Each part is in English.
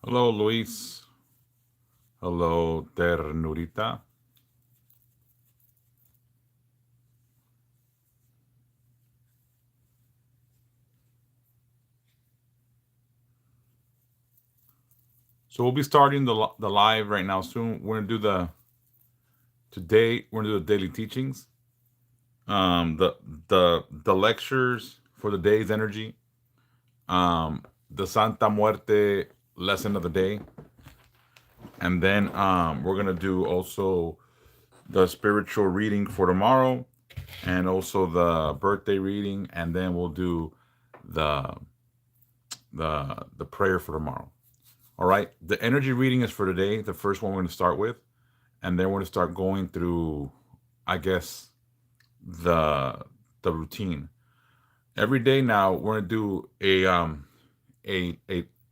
Hello, Luis. Hello, Ternurita. So we'll be starting the live right now soon. We're gonna do today. We're gonna do the daily teachings. The lectures for the day's energy. The Santa Muerte lesson of the day, and then we're gonna do also the spiritual reading for tomorrow, and also the birthday reading, and then we'll do the the prayer for tomorrow. All right. The energy reading is for today. The first one we're going to start with, and then we're going to start going through, I guess, the the routine. Every day now we're going to do a a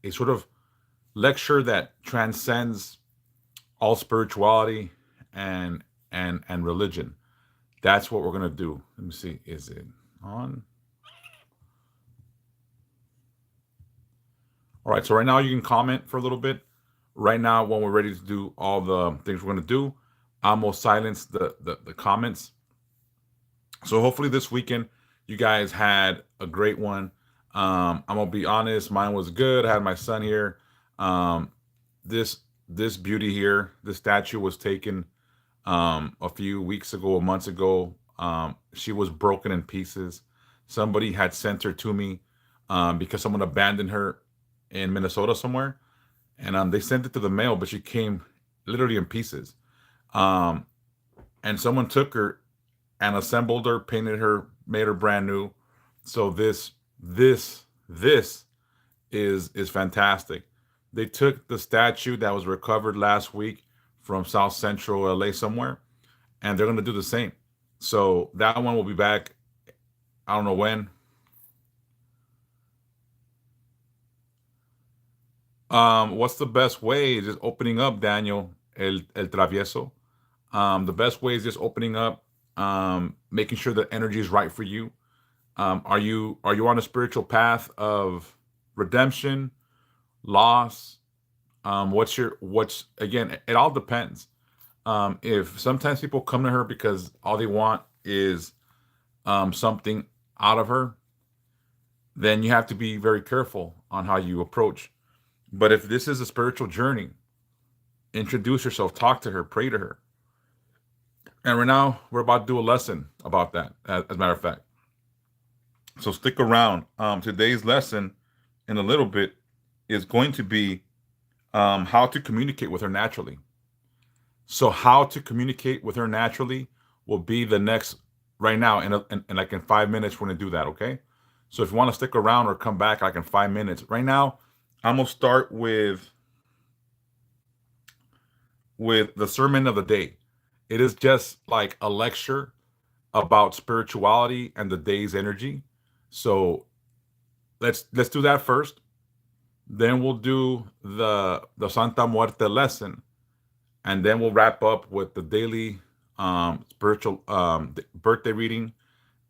a sort of lecture that transcends all spirituality and and religion. That's what we're going to do. Let me see. Is it on? All right. So right now you can comment for a little bit. Right now, when we're ready to do all the things we're going to do, I'm gonna silence the comments. So hopefully this weekend you guys had a great one. I'm gonna be honest, mine was good. I had my son here. Um, this this beauty here, this statue was taken a few weeks ago, months ago. She was broken in pieces. Somebody had sent her to me because someone abandoned her in Minnesota somewhere, and they sent it to the mail, but she came literally in pieces. Um, and someone took her and assembled her, painted her, made her brand new. So this is fantastic. They took the statue that was recovered last week from South Central LA somewhere, and they're gonna do the same. So that one will be back. I don't know when. What's the best way? Just opening up, Daniel, el travieso. The best way is just opening up, making sure the energy is right for you. Are you on a spiritual path of redemption, loss? What's again? It all depends. If sometimes people come to her because all they want is something out of her, then you have to be very careful on how you approach. But if this is a spiritual journey, introduce yourself, talk to her, pray to her. And right now, we're about to do a lesson about that, as a matter of fact. So stick around. Today's lesson, in a little bit, is going to be how to communicate with her naturally. So, how to communicate with her naturally will be the next, right now, in like in 5 minutes, we're going to do that, okay? So, if you want to stick around or come back like in 5 minutes, right now, I'm going to start with the sermon of the day. It is just like a lecture about spirituality and the day's energy. So let's do that first. Then we'll do the Santa Muerte lesson, and then we'll wrap up with the daily spiritual birthday reading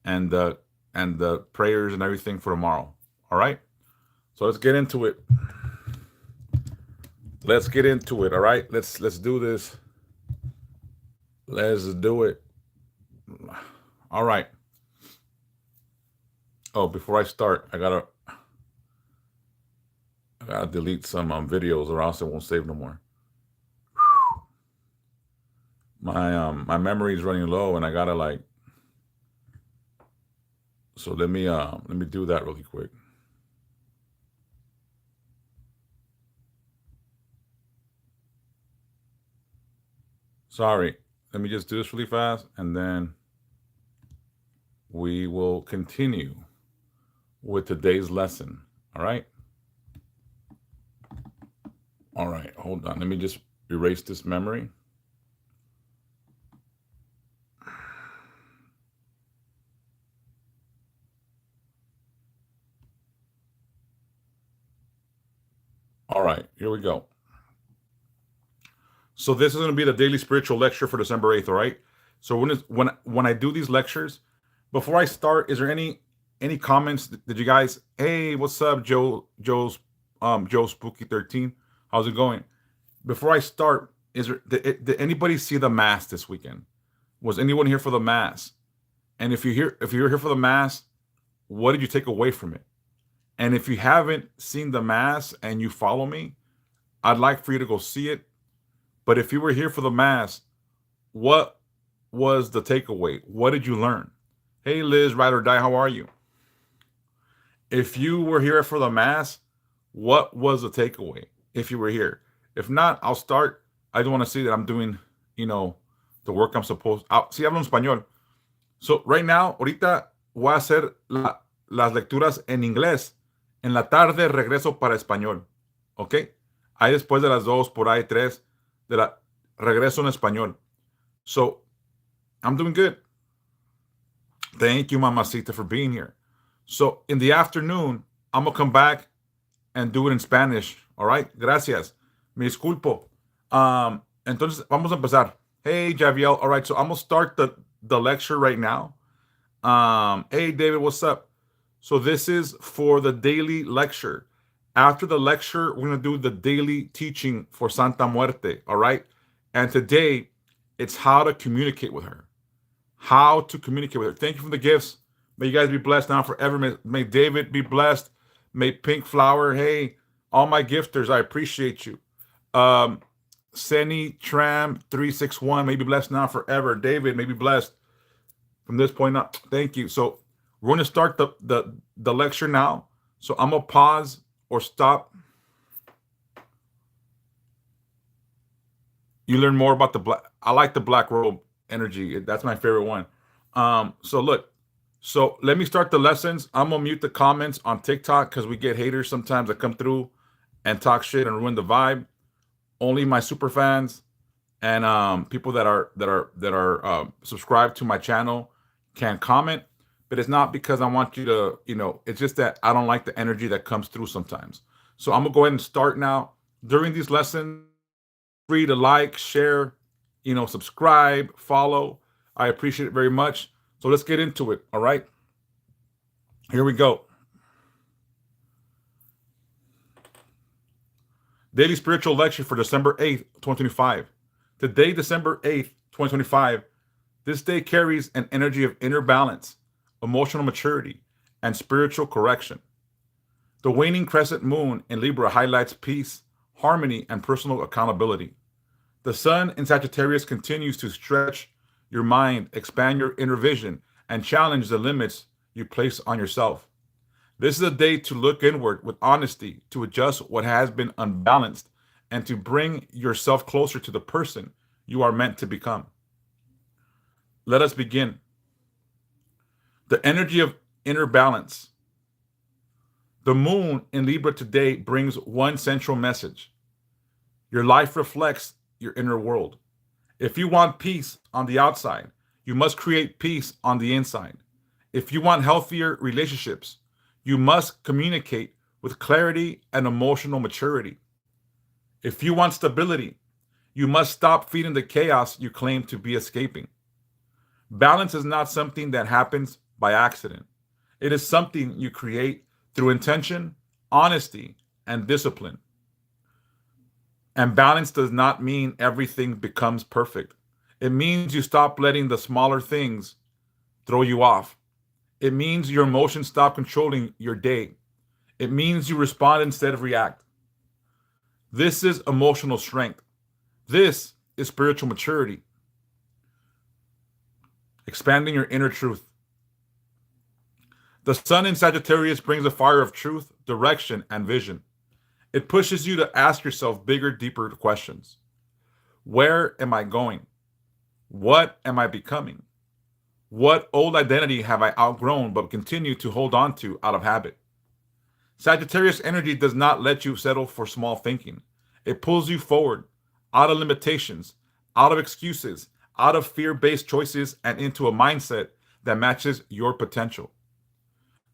and the prayers and everything for tomorrow. All right. So let's get into it. Let's get into it. All right. Let's do this. Let's do it. All right. Oh, before I start, I gotta delete some videos, or else it won't save no more. My memory is running low, and I gotta like. So let me do that really quick. Sorry. Let me just do this really fast, and then we will continue with today's lesson. All right. All right. Hold on. Let me just erase this memory. All right. Here we go. So this is going to be the daily spiritual lecture for December 8th. All right. So when I do these lectures, before I start, is there any comments? Did you guys? Hey, what's up, Joe? Joe Spooky 13? How's it going? Before I start, did anybody see the mass this weekend? Was anyone here for the mass? And if you're here for the mass, what did you take away from it? And if you haven't seen the mass and you follow me, I'd like for you to go see it. But if you were here for the mass, what was the takeaway? What did you learn? Hey, Liz, ride or die, how are you? If you were here for the mass, what was the takeaway? If you were here, if not, I'll start. I don't want to see that I'm doing, you know, the work I'm supposed. Sí, hablo en español. So right now, ahorita voy a hacer las lecturas en inglés. En la tarde regreso para español. ¿Ok? Ahí después de las 2, por ahí 3, regreso en español. So I'm doing good. Thank you, Mamacita, for being here. So in the afternoon, I'm going to come back and do it in Spanish. All right? Gracias. Me disculpo. Entonces, vamos a empezar. Hey, Javiel. All right, so I'm going to start the lecture right now. Hey, David, what's up? So this is for the daily lecture. After the lecture, we're going to do the daily teaching for Santa Muerte. All right? And today, it's how to communicate with her. How to communicate with her. Thank you for the gifts. May you guys be blessed now forever. May David be blessed. May Pink Flower. Hey, all my gifters, I appreciate you. Seni Tram 361, may be blessed now forever. David, may be blessed from this point on. Thank you. So we're going to start the lecture now. So I'm going to pause or stop. You learn more about the black. I like the black robe energy. That's my favorite one. So look. So let me start the lessons. I'm going to mute the comments on TikTok because we get haters sometimes that come through and talk shit and ruin the vibe. Only my super fans and people that are subscribed to my channel can comment. But it's not because I want you to, it's just that I don't like the energy that comes through sometimes. So I'm going to go ahead and start now. During these lessons, free to like, share, subscribe, follow. I appreciate it very much. So let's get into it, all right? Here we go. Daily Spiritual Lecture for December 8th, 2025. Today, December 8th, 2025, this day carries an energy of inner balance, emotional maturity, and spiritual correction. The waning crescent moon in Libra highlights peace, harmony, and personal accountability. The sun in Sagittarius continues to stretch your mind, expand your inner vision, and challenge the limits you place on yourself. This is a day to look inward with honesty, to adjust what has been unbalanced, and to bring yourself closer to the person you are meant to become. Let us begin. The energy of inner balance. The moon in Libra today brings one central message. Your life reflects your inner world. If you want peace on the outside, you must create peace on the inside. If you want healthier relationships, you must communicate with clarity and emotional maturity. If you want stability, you must stop feeding the chaos you claim to be escaping. Balance is not something that happens by accident. It is something you create through intention, honesty, and discipline. And balance does not mean everything becomes perfect. It means you stop letting the smaller things throw you off. It means your emotions stop controlling your day. It means you respond instead of react. This is emotional strength. This is spiritual maturity. Expanding your inner truth. The sun in Sagittarius brings a fire of truth, direction, and vision. It pushes you to ask yourself bigger, deeper questions. Where am I going? What am I becoming? What old identity have I outgrown but continue to hold on to out of habit? Sagittarius energy does not let you settle for small thinking. It pulls you forward, out of limitations, out of excuses, out of fear-based choices, and into a mindset that matches your potential.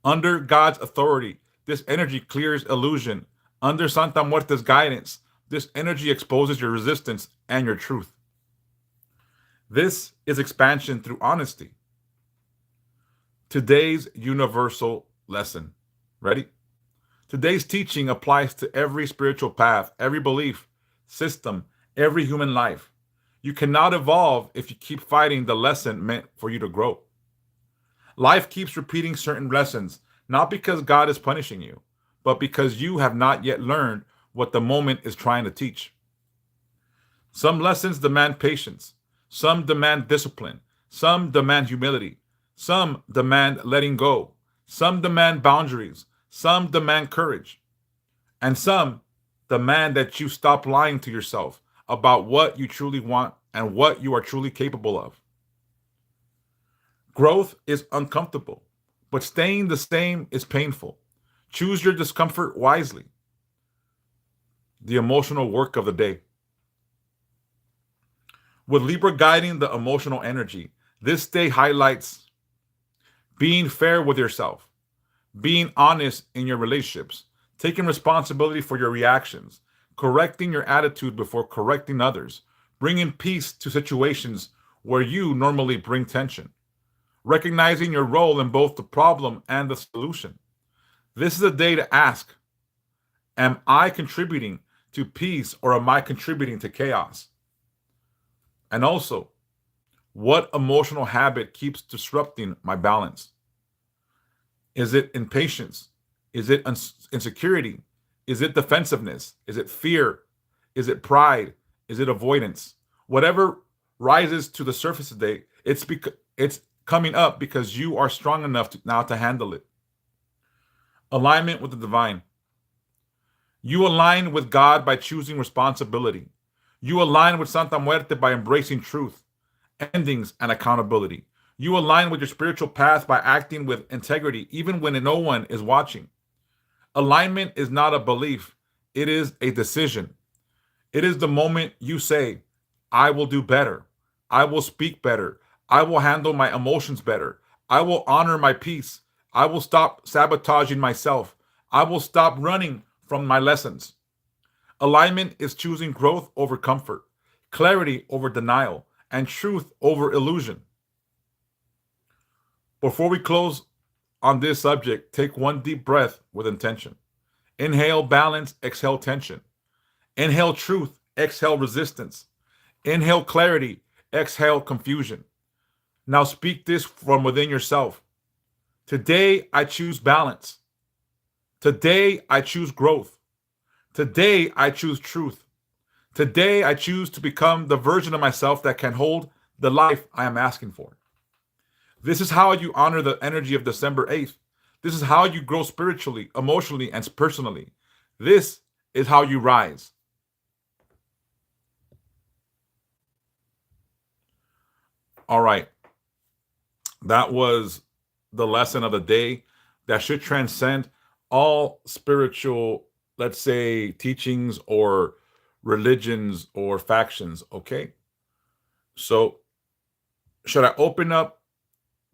Under God's authority, this energy clears illusion. Under Santa Muerte's guidance, this energy exposes your resistance and your truth. This is expansion through honesty. Today's universal lesson. Ready? Today's teaching applies to every spiritual path, every belief system, every human life. You cannot evolve if you keep fighting the lesson meant for you to grow. Life keeps repeating certain lessons, not because God is punishing you, but because you have not yet learned what the moment is trying to teach. Some lessons demand patience, some demand discipline, some demand humility, some demand letting go, some demand boundaries, some demand courage, and some demand that you stop lying to yourself about what you truly want and what you are truly capable of. Growth is uncomfortable, but staying the same is painful. Choose your discomfort wisely. The emotional work of the day. With Libra guiding the emotional energy, this day highlights being fair with yourself, being honest in your relationships, taking responsibility for your reactions, correcting your attitude before correcting others, bringing peace to situations where you normally bring tension, recognizing your role in both the problem and the solution. This is a day to ask, am I contributing to peace or am I contributing to chaos? And also, what emotional habit keeps disrupting my balance? Is it impatience? Is it insecurity? Is it defensiveness? Is it fear? Is it pride? Is it avoidance? Whatever rises to the surface today, it's coming up because you are strong enough now to handle it. Alignment with the divine. You align with God by choosing responsibility. You align with Santa Muerte by embracing truth, endings, and accountability. You align with your spiritual path by acting with integrity, even when no one is watching. Alignment is not a belief, it is a decision. It is the moment you say, I will do better. I will speak better. I will handle my emotions better. I will honor my peace. I will stop sabotaging myself. I will stop running from my lessons. Alignment is choosing growth over comfort, clarity over denial, and truth over illusion. Before we close on this subject, take one deep breath with intention. Inhale balance, exhale tension. Inhale truth, exhale resistance. Inhale clarity, exhale confusion. Now speak this from within yourself. Today I choose balance. Today I choose growth. Today I choose truth. Today I choose to become the version of myself that can hold the life I am asking for. This is how you honor the energy of December 8th. This is how you grow spiritually, emotionally, and personally. This is how you rise. All right. That was the lesson of the day that should transcend all spiritual, let's say, teachings or religions or factions. Okay. So, should I open up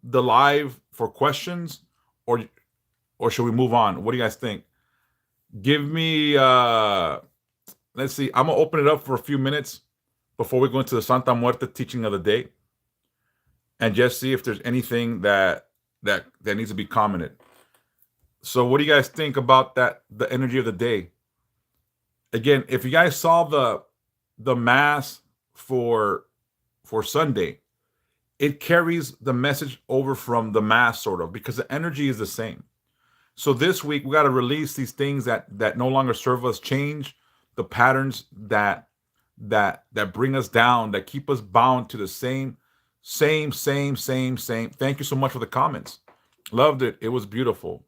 the live for questions or should we move on? What do you guys think? Give me let's see. I'm gonna open it up for a few minutes before we go into the Santa Muerte teaching of the day and just see if there's anything that needs to be commented. So what do you guys think about that, the energy of the day? Again, if you guys saw the mass for Sunday, it carries the message over from the mass sort of because the energy is the same. So this week we got to release these things that no longer serve us, change the patterns that bring us down, that keep us bound to the same. Thank you so much for the comments. Loved it. It was beautiful.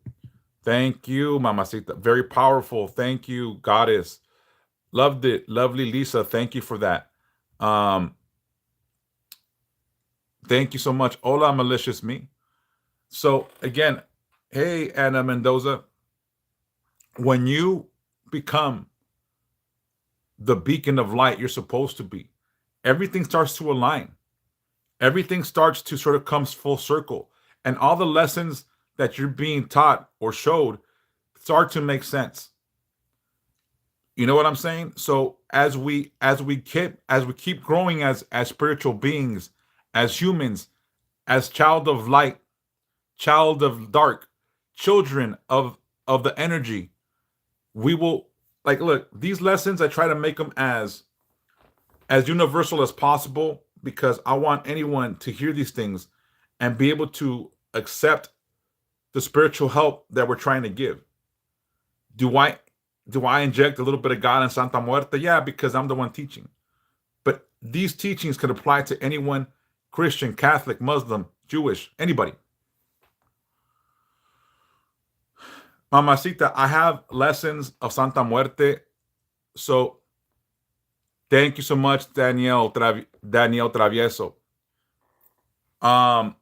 Thank you, Mamacita. Very powerful. Thank you, Goddess. Loved it. Lovely Lisa. Thank you for that. Thank you so much. Hola, malicious me. So again, hey, Anna Mendoza, when you become the beacon of light you're supposed to be, everything starts to align. Everything starts to sort of comes full circle. And all the lessons that you're being taught or showed start to make sense. You know what I'm saying? So as we keep growing as spiritual beings, as humans, as child of light, child of dark, children of the energy, We will, like, look, these lessons, I try to make them as universal as possible because I want anyone to hear these things and be able to accept the spiritual help that we're trying to give. Do I do I inject a little bit of God in Santa Muerte? Yeah, because I'm the one teaching. But these teachings can apply to anyone, Christian, Catholic, Muslim, Jewish, anybody. Mamacita, I have lessons of Santa Muerte. So thank you so much, Danielle Travieso. Um,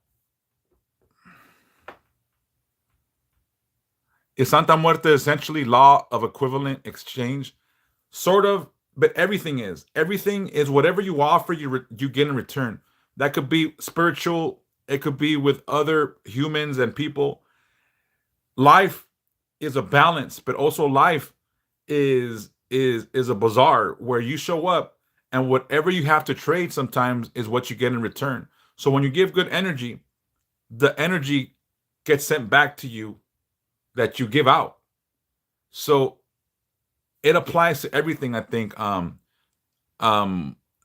is Santa Muerte essentially law of equivalent exchange? Sort of, but everything is. Everything is whatever you offer, you get in return. That could be spiritual. It could be with other humans and people. Life is a balance, but also life is a bazaar where you show up and whatever you have to trade sometimes is what you get in return. So when you give good energy, the energy gets sent back to you that you give out. So it applies to everything, I think. Um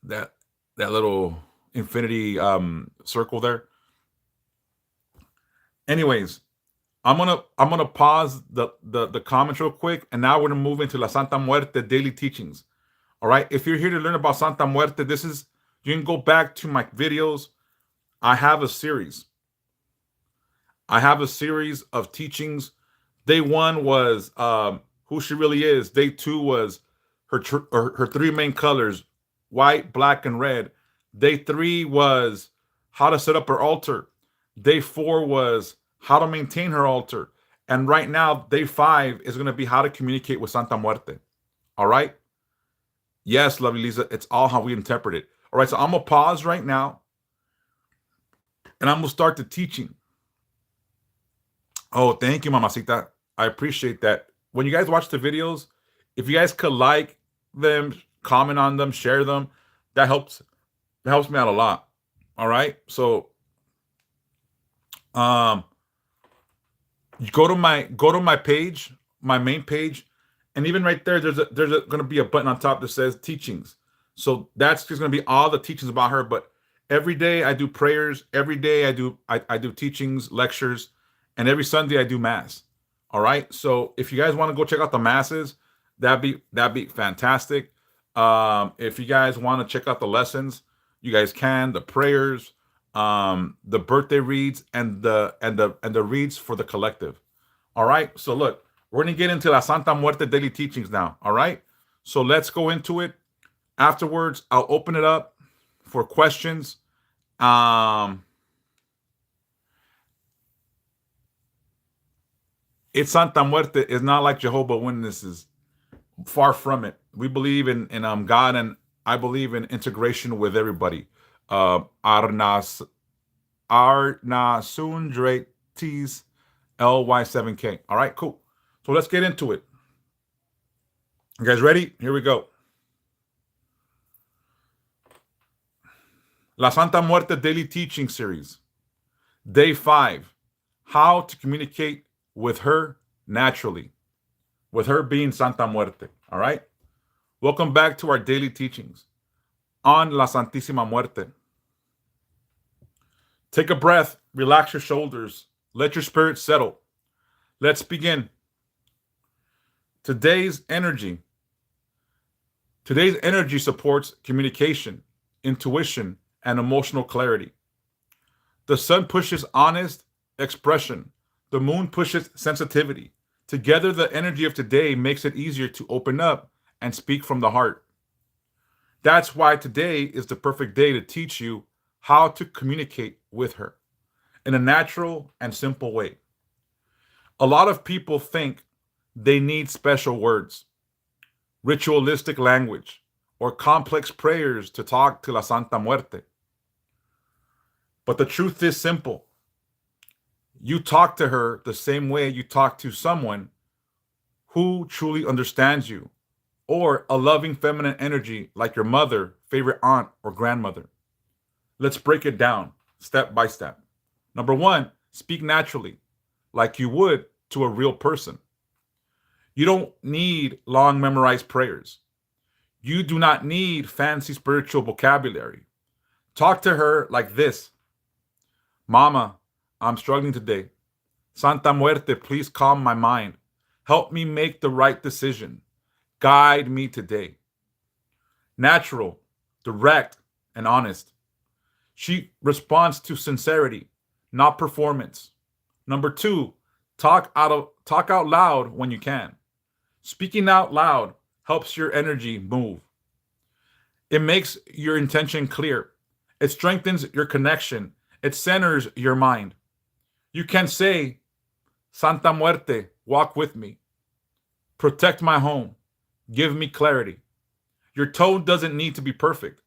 that that little infinity circle there. Anyways, I'm gonna pause the comments real quick, and now we're gonna move into La Santa Muerte daily teachings. All right. If you're here to learn about Santa Muerte, this is you can go back to my videos. I have a series. I have a series of teachings. Day one was who she really is. Day two was her three main colors: white, black, and red. Day three was how to set up her altar. Day four was how to maintain her altar. And right now, day five is going to be how to communicate with Santa Muerte. All right. Yes, lovely Lisa. It's all how we interpret it. All right. So I'm going to pause right now and I'm going to start the teaching. Oh, thank you, Mamacita. I appreciate that. When you guys watch the videos, if you guys could like them, comment on them, share them, that helps. That helps me out a lot. All right. So um you go to my page, my main page, and even right there, there's going to be a button on top that says teachings. So that's just going to be all the teachings about her. But every day I do prayers. Every day I do teachings, lectures, and every Sunday I do mass. All right. So if you guys want to go check out the masses, that'd be fantastic. If you guys want to check out the lessons, you guys can. The prayers, the birthday reads, and the reads for the collective. All right. So look, we're gonna get into La Santa Muerte daily teachings now. All right. So let's go into it. Afterwards, I'll open it up for questions. Um, it's Santa Muerte is not like Jehovah Witnesses. Far from it. We believe in God, and I believe in integration with everybody. Arnas Arnasundrates LY7K. All right, cool. So let's get into it. You guys ready? Here we go. La Santa Muerte Daily Teaching Series. Day 5. How to communicate with her naturally. With her being Santa Muerte. All right? Welcome back to our daily teachings on La Santísima Muerte. Take a breath, relax your shoulders, let your spirit settle. Let's begin. Today's energy supports communication, intuition, and emotional clarity. The sun pushes honest expression. The moon pushes sensitivity. Together, the energy of today makes it easier to open up and speak from the heart. That's why today is the perfect day to teach you how to communicate with her in a natural and simple way. A lot of people think they need special words, ritualistic language, or complex prayers to talk to La Santa Muerte. But the truth is simple. You talk to her the same way you talk to someone who truly understands you, or a loving feminine energy like your mother, favorite aunt, or grandmother. Let's break it down step by step. Number one, speak naturally, like you would to a real person. You don't need long memorized prayers. You do not need fancy spiritual vocabulary. Talk to her like this: Mama, I'm struggling today. Santa Muerte, please calm my mind. Help me make the right decision. Guide me today. Natural, direct, and honest. She responds to sincerity, not performance. Number two, talk out loud when you can. Speaking out loud helps your energy move. It makes your intention clear. It strengthens your connection. It centers your mind. You can say, Santa Muerte, walk with me. Protect my home. Give me clarity. Your tone doesn't need to be perfect.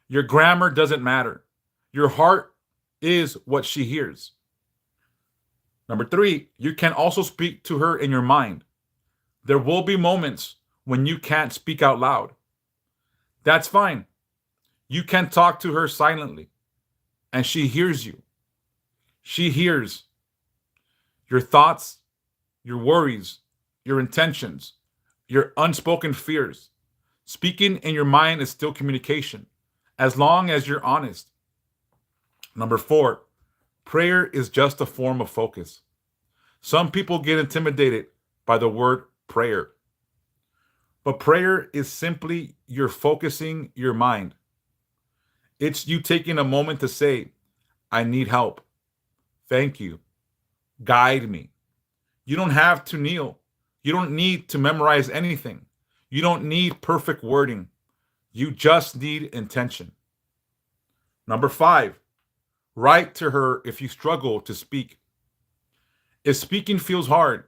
Your grammar doesn't matter. Your heart is what she hears. Number three, you can also speak to her in your mind. There will be moments when you can't speak out loud. That's fine. You can talk to her silently, and she hears you. She hears your thoughts, your worries, your intentions, your unspoken fears. Speaking in your mind is still communication, as long as you're honest. Number four, prayer is just a form of focus. Some people get intimidated by the word prayer, but prayer is simply you're focusing your mind. It's you taking a moment to say, I need help. Thank you. Guide me. You don't have to kneel. You don't need to memorize anything. You don't need perfect wording. You just need intention. Number five, write to her if you struggle to speak. If speaking feels hard,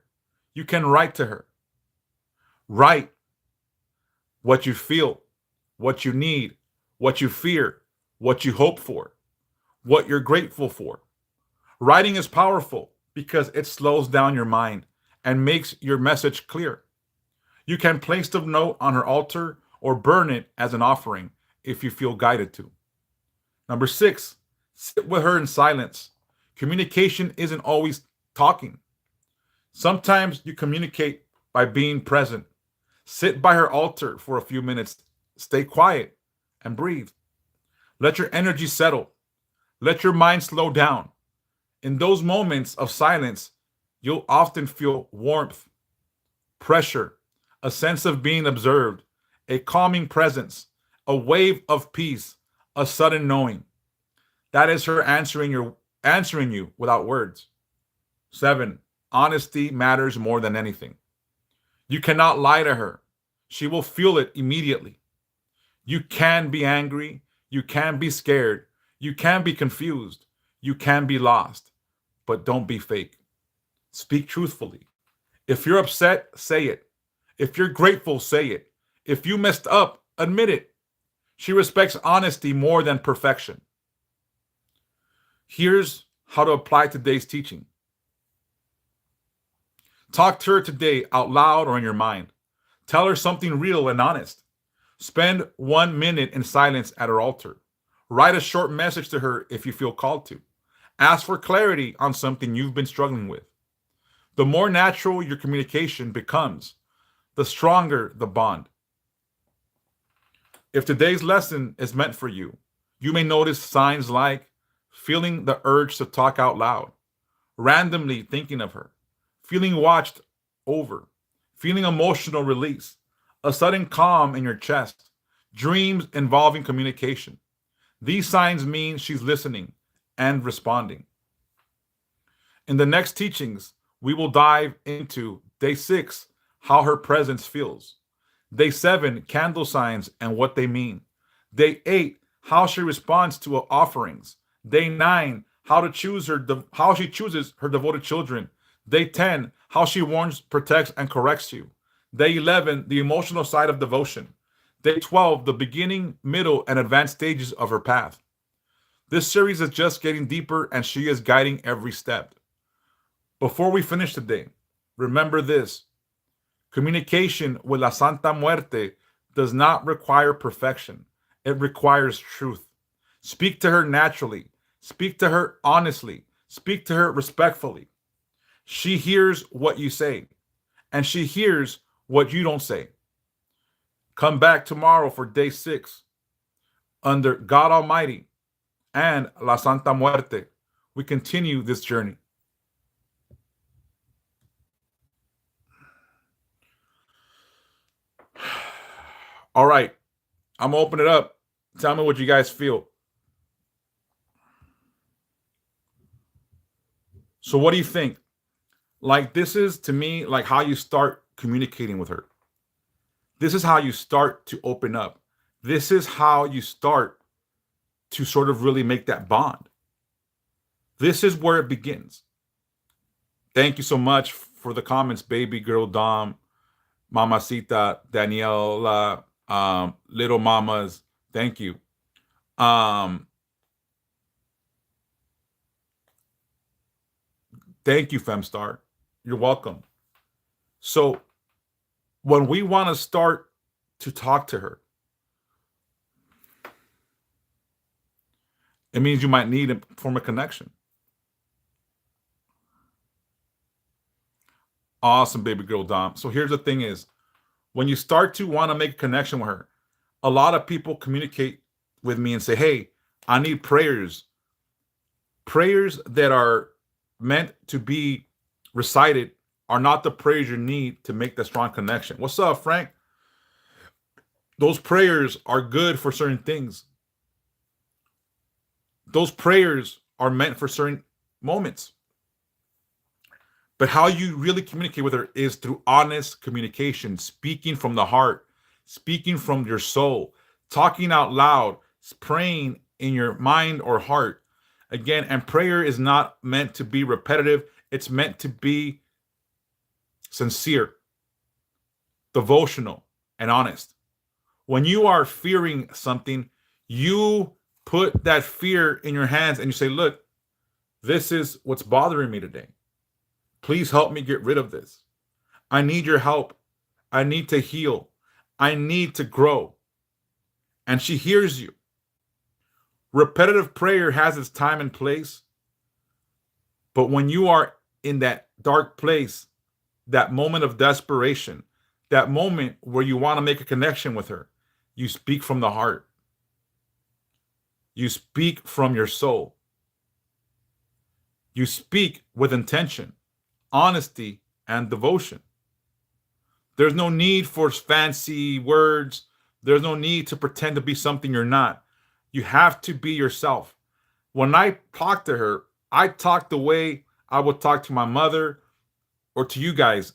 you can write to her. Write what you feel, what you need, what you fear, what you hope for, what you're grateful for. Writing is powerful because it slows down your mind and makes your message clear. You can place the note on her altar or burn it as an offering if you feel guided to. Number six, sit with her in silence. Communication isn't always talking. Sometimes you communicate by being present. Sit by her altar for a few minutes. Stay quiet and breathe. Let your energy settle. Let your mind slow down. In those moments of silence, you'll often feel warmth, pressure, a sense of being observed, a calming presence, a wave of peace, a sudden knowing. That is her answering you without words. Seven, honesty matters more than anything. You cannot lie to her. She will feel it immediately. You can be angry. You can be scared. You can be confused. You can be lost. But don't be fake. Speak truthfully. If you're upset, say it. If you're grateful, say it. If you messed up, admit it. She respects honesty more than perfection. Here's how to apply today's teaching. Talk to her today out loud or in your mind. Tell her something real and honest. Spend 1 minute in silence at her altar. Write a short message to her if you feel called to. Ask for clarity on something you've been struggling with. The more natural your communication becomes, the stronger the bond. If today's lesson is meant for you, you may notice signs like feeling the urge to talk out loud, randomly thinking of her, feeling watched over, feeling emotional release, a sudden calm in your chest, dreams involving communication. These signs mean she's listening and responding. In the next teachings, we will dive into day 6, how her presence feels. Day 7, candle signs and what they mean. Day 8, how she responds to offerings. Day 9, how she chooses her devoted children. Day 10, how she warns, protects, and corrects you. Day 11, the emotional side of devotion. Day 12, the beginning, middle, and advanced stages of her path. This series is just getting deeper, and she is guiding every step. Before we finish today, remember this. Communication with La Santa Muerte does not require perfection. It requires truth. Speak to her naturally. Speak to her honestly. Speak to her respectfully. She hears what you say, and she hears what you don't say. Come back tomorrow for day 6 under God Almighty and La Santa Muerte. We continue this journey. All right, I'm gonna open it up. Tell me what you guys feel. So, what do you think? Like, this is to me like how you start communicating with her. This is how you start to open up. This is how you start to sort of really make that bond. This is where it begins. Thank you so much for the comments, baby girl Dom, Mamacita, Daniela, little mamas. Thank you. Thank you, Femstar. You're welcome. So when we want to start to talk to her, it means you might need to form a connection. Awesome, baby girl Dom. So here's the thing is, when you start to want to make a connection with her, a lot of people communicate with me and say, hey, I need prayers. Prayers that are meant to be recited are not the prayers you need to make that strong connection. What's up, Frank? Those prayers are good for certain things. Those prayers are meant for certain moments. But how you really communicate with her is through honest communication, speaking from the heart, speaking from your soul, talking out loud, praying in your mind or heart. Again, and prayer is not meant to be repetitive. It's meant to be sincere, devotional, and honest. When you are fearing something, you put that fear in your hands and you say, look, this is what's bothering me today. Please help me get rid of this. I need your help. I need to heal. I need to grow. And she hears you. Repetitive prayer has its time and place. But when you are in that dark place, that moment of desperation, that moment where you want to make a connection with her, you speak from the heart. You speak from your soul. You speak with intention, honesty, and devotion. There's no need for fancy words. There's no need to pretend to be something you're not. You have to be yourself. When I talk to her, I talk the way I would talk to my mother or to you guys.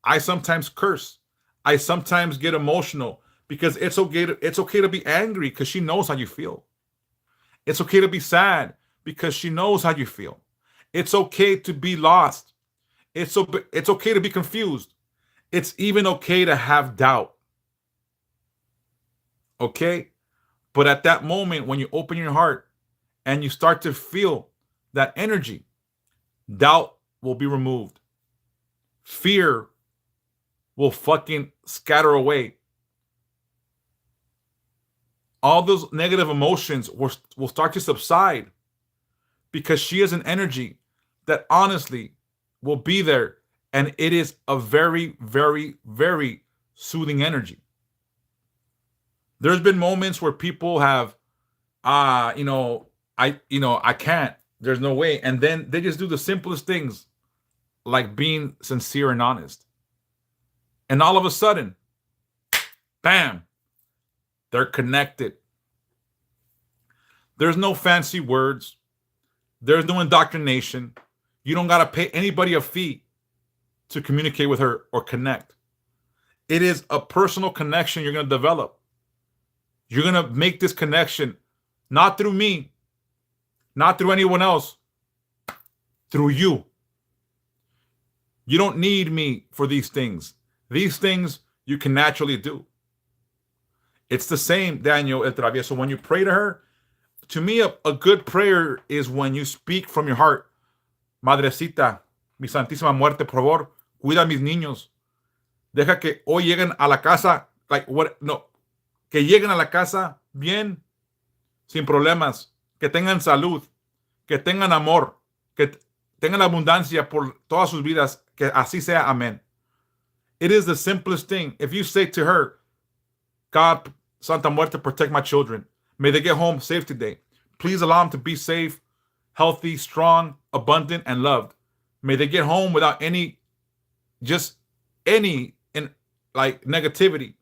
I sometimes curse. I sometimes get emotional because it's okay to be angry because she knows how you feel. It's okay to be sad because she knows how you feel. It's okay to be lost. It's okay to be confused. It's even okay to have doubt. Okay? But at that moment, when you open your heart and you start to feel that energy, doubt will be removed. Fear will fucking scatter away. All those negative emotions will start to subside because she is an energy that honestly will be there. And it is a very, very, very soothing energy. There's been moments where people have, I can't, there's no way. And then they just do the simplest things like being sincere and honest. And all of a sudden, bam, they're connected. There's no fancy words. There's no indoctrination. You don't got to pay anybody a fee to communicate with her or connect. It is a personal connection you're going to develop. You're going to make this connection not through me, not through anyone else, through you. You don't need me for these things. These things you can naturally do. It's the same, Daniel El Travieso. When you pray to her, to me, a good prayer is when you speak from your heart. Madrecita, mi santísima muerte, por favor, cuida a mis niños. Deja que hoy lleguen a la casa, que lleguen a la casa bien, sin problemas, que tengan salud, que tengan amor, que tengan abundancia por todas sus vidas, que así sea, amén. It is the simplest thing. If you say to her, God, Santa Muerte, protect my children. May they get home safe today. Please allow them to be safe, healthy, strong, abundant, and loved. May they get home without any, just any, in like negativity.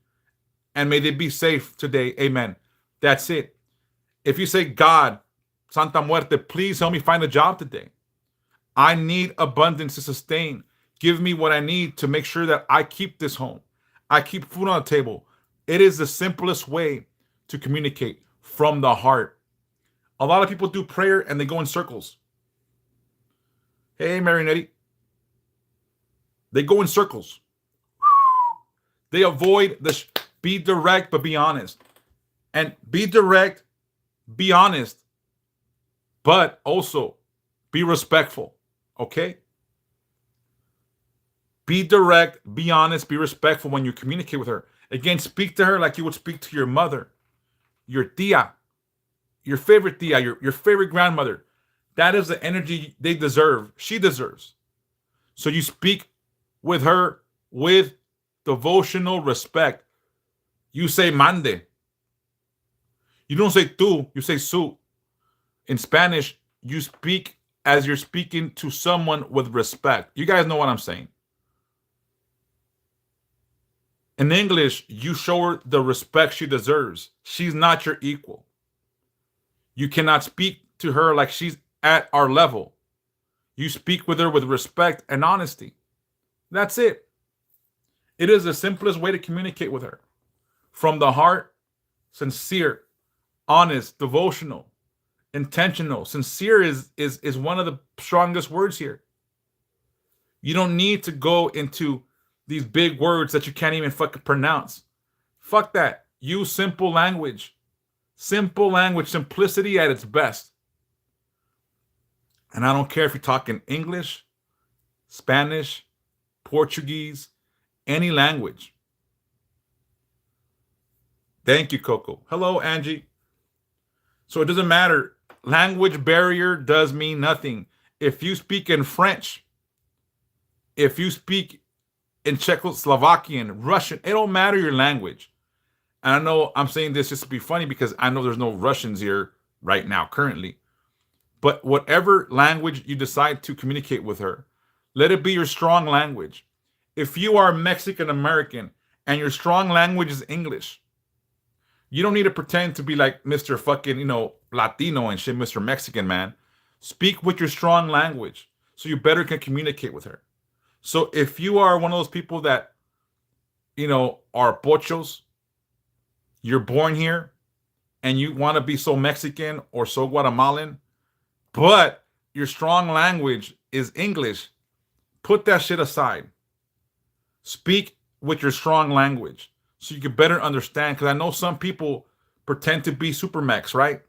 And may they be safe today. Amen. That's it. If you say, God, Santa Muerte, please help me find a job today. I need abundance to sustain. Give me what I need to make sure that I keep this home. I keep food on the table. It is the simplest way to communicate from the heart. A lot of people do prayer and they go in circles. Hey, Marionetti. They go in circles. They avoid the be direct, but be honest. And be direct, be honest, but also be respectful. Okay? Be direct, be honest, be respectful when you communicate with her. Again, speak to her like you would speak to your mother, your tia, your favorite tia, your favorite grandmother. That is the energy they deserve. She deserves. So you speak with her with devotional respect. You say mande. You don't say tú, you say su. In Spanish, you speak as you're speaking to someone with respect. You guys know what I'm saying. In English, you show her the respect she deserves. She's not your equal. You cannot speak to her like she's at our level. You speak with her with respect and honesty. That's it. It is the simplest way to communicate with her. From the heart, sincere, honest, devotional, intentional. Sincere is one of the strongest words here. You don't need to go into these big words that you can't even fucking pronounce. Fuck that. Use simple language. Simple language, simplicity at its best. And I don't care if you're talking English, Spanish, Portuguese, any language. Thank you, Coco. Hello, Angie. So it doesn't matter. Language barrier does mean nothing. If you speak in French, if you speak in Czechoslovakian, Russian, it don't matter your language. And I know I'm saying this just to be funny because I know there's no Russians here right now currently. But whatever language you decide to communicate with her, let it be your strong language. If you are Mexican American and your strong language is English, you don't need to pretend to be like Mr. fucking, Latino and shit, Mr. Mexican man. Speak with your strong language so you better can communicate with her. So if you are one of those people that, are pochos, you're born here and you want to be so Mexican or so Guatemalan, but your strong language is English, put that shit aside. Speak with your strong language so you can better understand. Because I know some people pretend to be super Mex, right?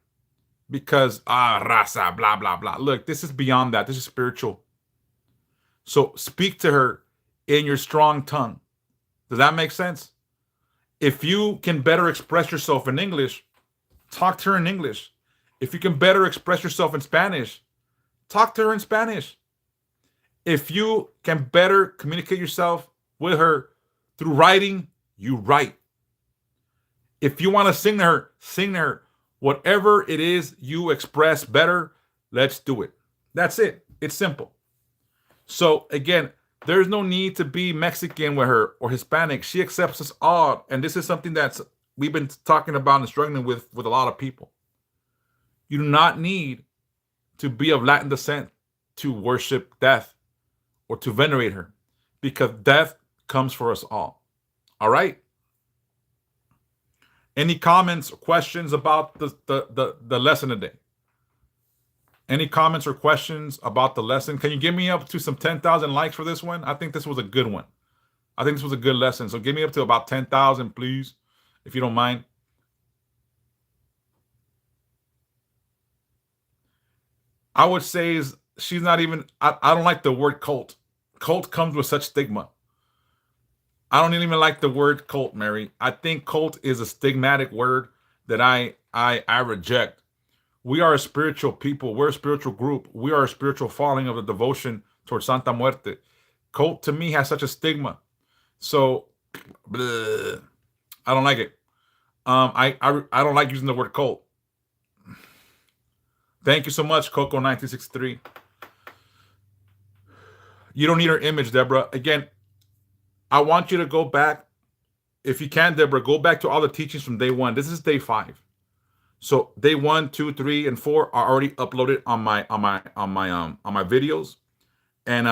Because, raza, blah, blah, blah. Look, this is beyond that. This is spiritual. So speak to her in your strong tongue. Does that make sense? If you can better express yourself in English, talk to her in English. If you can better express yourself in Spanish, talk to her in Spanish. If you can better communicate yourself with her through writing, you write. If you want to sing to her, sing to her. Whatever it is you express better, let's do it. That's it. It's simple. So again, there's no need to be Mexican with her or Hispanic. She accepts us all. And this is something that's we've been talking about and struggling with a lot of people. You do not need to be of Latin descent to worship death or to venerate her, because death comes for us all. All right? Any comments or questions about the lesson today? Any comments or questions about the lesson? Can you give me up to some 10,000 likes for this one? I think this was a good one. I think this was a good lesson. So give me up to about 10,000, please, if you don't mind. I would say is she's not even, I don't like the word cult. Cult comes with such stigma. I don't even like the word cult, Mary. I think cult is a stigmatic word that I reject. We are a spiritual people. We're a spiritual group. We are a spiritual following of the devotion towards Santa Muerte. Cult to me has such a stigma. So, bleh, I don't like it. I don't like using the word cult. Thank you so much, Coco 1963. You don't need her image, Deborah. Again, I want you to go back. If you can, Deborah, go back to all the teachings from day one. This is day 5. So day 1, 2, 3, and 4 are already uploaded on my videos. And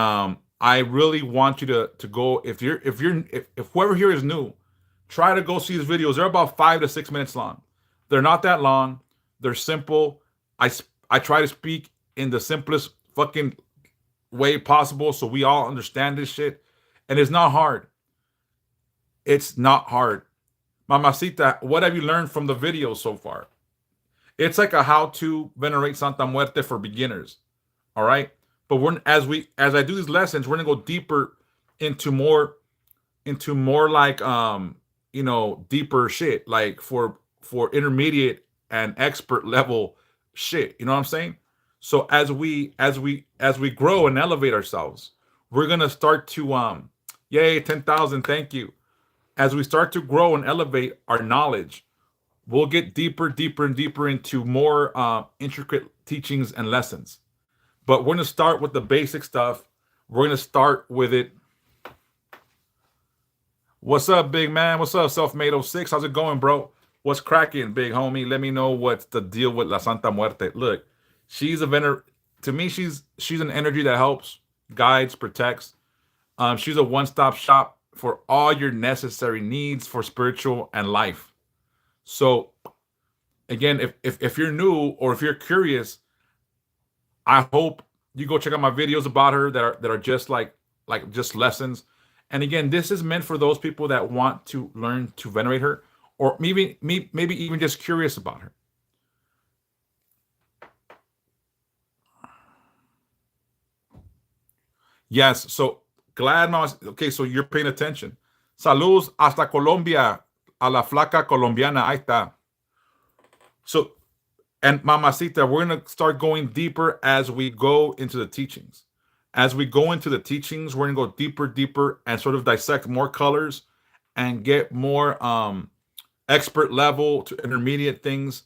I really want you to go, if whoever here is new, try to go see these videos. They're about 5 to 6 minutes long. They're not that long. They're simple. I try to speak in the simplest fucking way possible so we all understand this shit. And it's not hard. It's not hard. Mamacita, what have you learned from the videos so far? It's like a how to venerate Santa Muerte for beginners. All right. But as I do these lessons, we're gonna go deeper into more like deeper shit, like for intermediate and expert level shit. You know what I'm saying? So as we grow and elevate ourselves, we're gonna start to yay, 10,000, thank you. As we start to grow and elevate our knowledge, we'll get deeper, deeper, and deeper into more intricate teachings and lessons. But we're going to start with the basic stuff. We're going to start with it. What's up, big man? What's up, Self-Made 06? How's it going, bro? What's cracking, big homie? Let me know what's the deal with La Santa Muerte. Look, she's a to me, she's an energy that helps, guides, protects. She's a one-stop shop for all your necessary needs for spiritual and life. So again, if you're new or if you're curious, I hope you go check out my videos about her that are just like just lessons. And again, this is meant for those people that want to learn to venerate her, or maybe even just curious about her. Yes. So glad, Mama. Okay, so you're paying attention. Saludos hasta Colombia, a la flaca colombiana. Ahí está. So, and Mamacita, we're going to start going deeper as we go into the teachings. As we go into the teachings, we're going to go deeper, deeper, and sort of dissect more colors and get more expert level to intermediate things.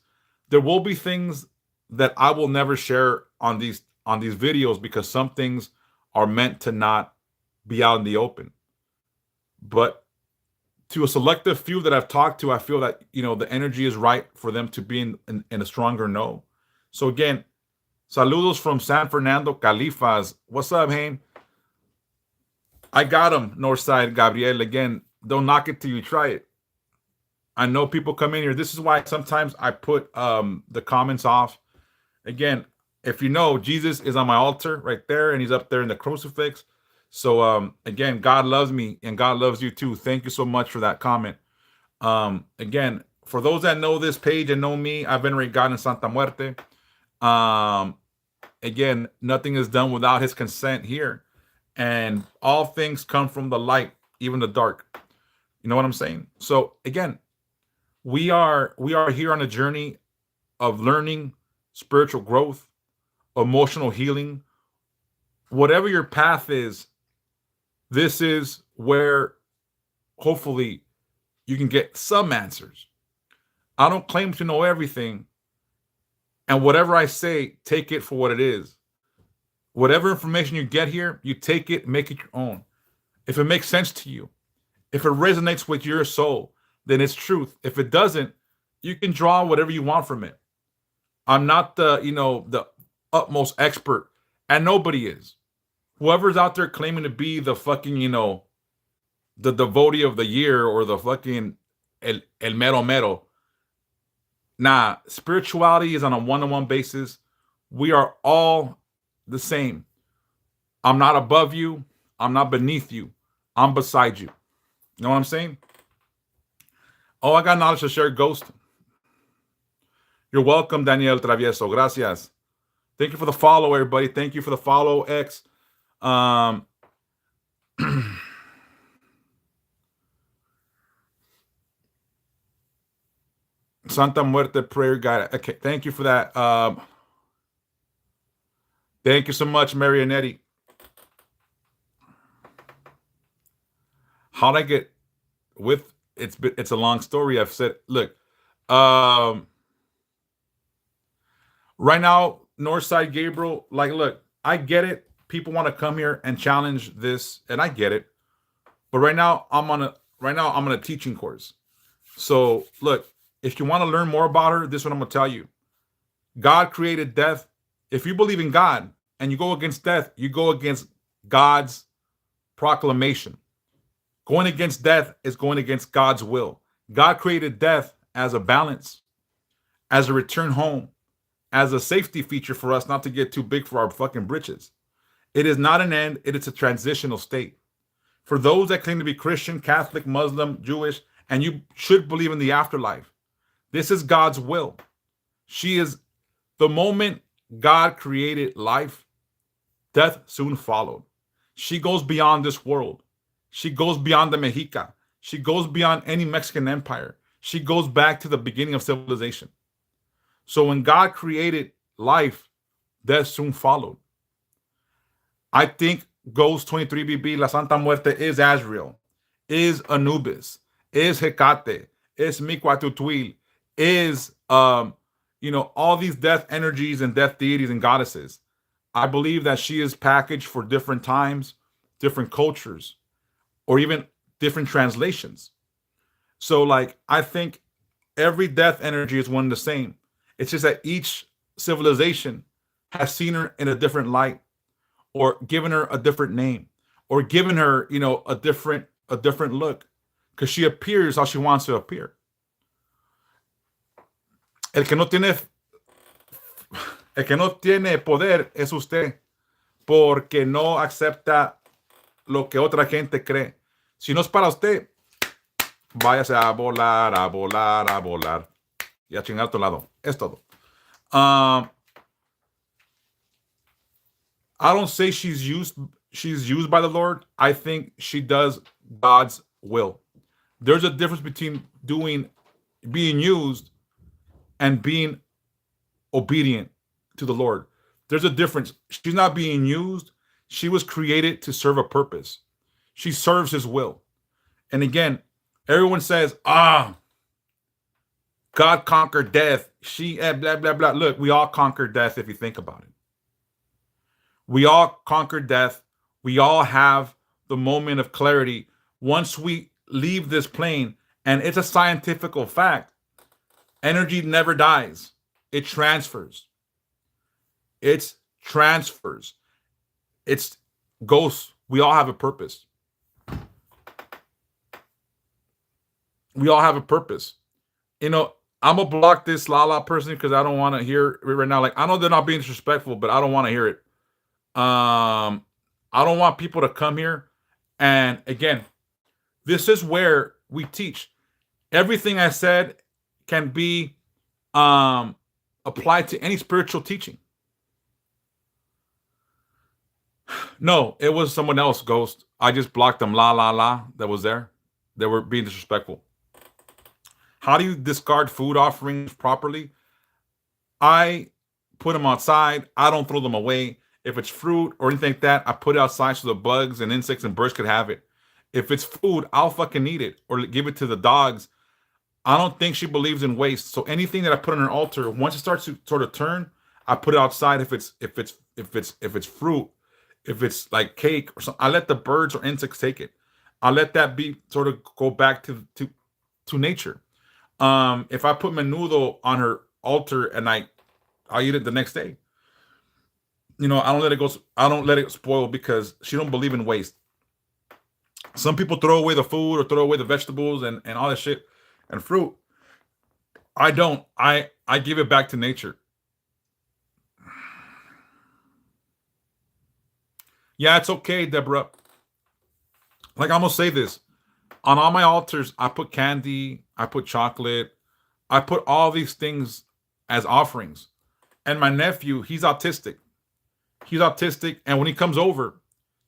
There will be things that I will never share on these videos because some things are meant to not be out in the open. But to a selective few that I've talked to, I feel that the energy is right for them to be in a stronger know. So again, saludos from San Fernando, Califas. What's up, Haim? I got him, Northside Gabriel. Again, don't knock it till you try it. I know people come in here. This is why sometimes I put the comments off. Again, if you know, Jesus is on my altar right there, and he's up there in the crucifix. So again, God loves me and God loves you too. Thank you so much for that comment. Again, for those that know this page and know me, I venerate God in Santa Muerte. Again, nothing is done without his consent here. And all things come from the light, even the dark. You know what I'm saying? So again, we are here on a journey of learning, spiritual growth, emotional healing. Whatever your path is, this is where hopefully you can get some answers. I don't claim to know everything. And whatever I say, take it for what it is. Whatever information you get here, you take it, make it your own. If it makes sense to you, if it resonates with your soul, then it's truth. If it doesn't, you can draw whatever you want from it. I'm not the utmost expert, and nobody is. Whoever's out there claiming to be the fucking, the devotee of the year or the fucking el mero mero. Nah, spirituality is on a one-on-one basis. We are all the same. I'm not above you. I'm not beneath you. I'm beside you. You know what I'm saying? Oh, I got knowledge to share, Ghost. You're welcome, Daniel Travieso. Gracias. Thank you for the follow, everybody. Thank you for the follow, X. Santa Muerte prayer guide. Okay, thank you for that. Thank you so much, Marionetti. How'd I get with it's a long story. I've said, look, um, right now, Northside Gabriel, like, look, I get it. People want to come here and challenge this, and I get it. But right now I'm on a teaching course. So look, if you want to learn more about her, this is what I'm gonna tell you. God created death. If you believe in God and you go against death, you go against God's proclamation. Going against death is going against God's will. God created death as a balance, as a return home, as a safety feature for us not to get too big for our fucking britches. It is not an end, it is a transitional state. For those that claim to be Christian, Catholic, Muslim, Jewish, and you should believe in the afterlife, this is God's will. She is the moment God created life, death soon followed. She goes beyond this world. She goes beyond the Mexica. She goes beyond any Mexican empire. She goes back to the beginning of civilization. So when God created life, death soon followed. I think Ghost 23BB, La Santa Muerte is Azrael, is Anubis, is Hecate, is Miquatutuil, is all these death energies and death deities and goddesses. I believe that she is packaged for different times, different cultures, or even different translations. So, like, I think every death energy is one and the same. It's just that each civilization has seen her in a different light, or given her a different name, or given her, a different look, because she appears how she wants to appear. El que no tiene, el que no tiene poder es usted, porque no acepta lo que otra gente cree. Si no es para usted, váyase a volar, a volar, a volar. Y a chingar a otro lado. Es todo. I don't say she's used by the Lord. I think she does God's will. There's a difference between being used and being obedient to the Lord. There's a difference. She's not being used. She was created to serve a purpose. She serves his will. And again, everyone says, God conquered death. She blah, blah, blah. Look, we all conquered death if you think about it. We all conquered death. We all have the moment of clarity once we leave this plane. And it's a scientific fact. Energy never dies. It transfers. It's transfers. It's ghosts. We all have a purpose. We all have a purpose. I'm going to block this Lala person because I don't want to hear it right now. Like, I know they're not being disrespectful, but I don't want to hear it. I don't want people to come here. And again, this is where we teach. Everything I said can be applied to any spiritual teaching. No, it was someone else, Ghost. I just blocked them, that was there. They were being disrespectful. How do you discard food offerings properly? I put them outside. I don't throw them away. If it's fruit or anything like that, I put it outside so the bugs and insects and birds could have it. If it's food, I'll fucking eat it or give it to the dogs. I don't think she believes in waste. So anything that I put on her altar, once it starts to sort of turn, I put it outside. If it's fruit, if it's like cake or something, I let the birds or insects take it. I let that be sort of go back to nature. If I put menudo on her altar and I'll eat it the next day. I don't let it go. I don't let it spoil because she don't believe in waste. Some people throw away the food or throw away the vegetables and all that shit and fruit. I don't. I give it back to nature. Yeah, it's okay, Deborah. Like, I'm gonna say this. On all my altars, I put candy, I put chocolate, I put all these things as offerings. And my nephew, he's autistic. And when he comes over,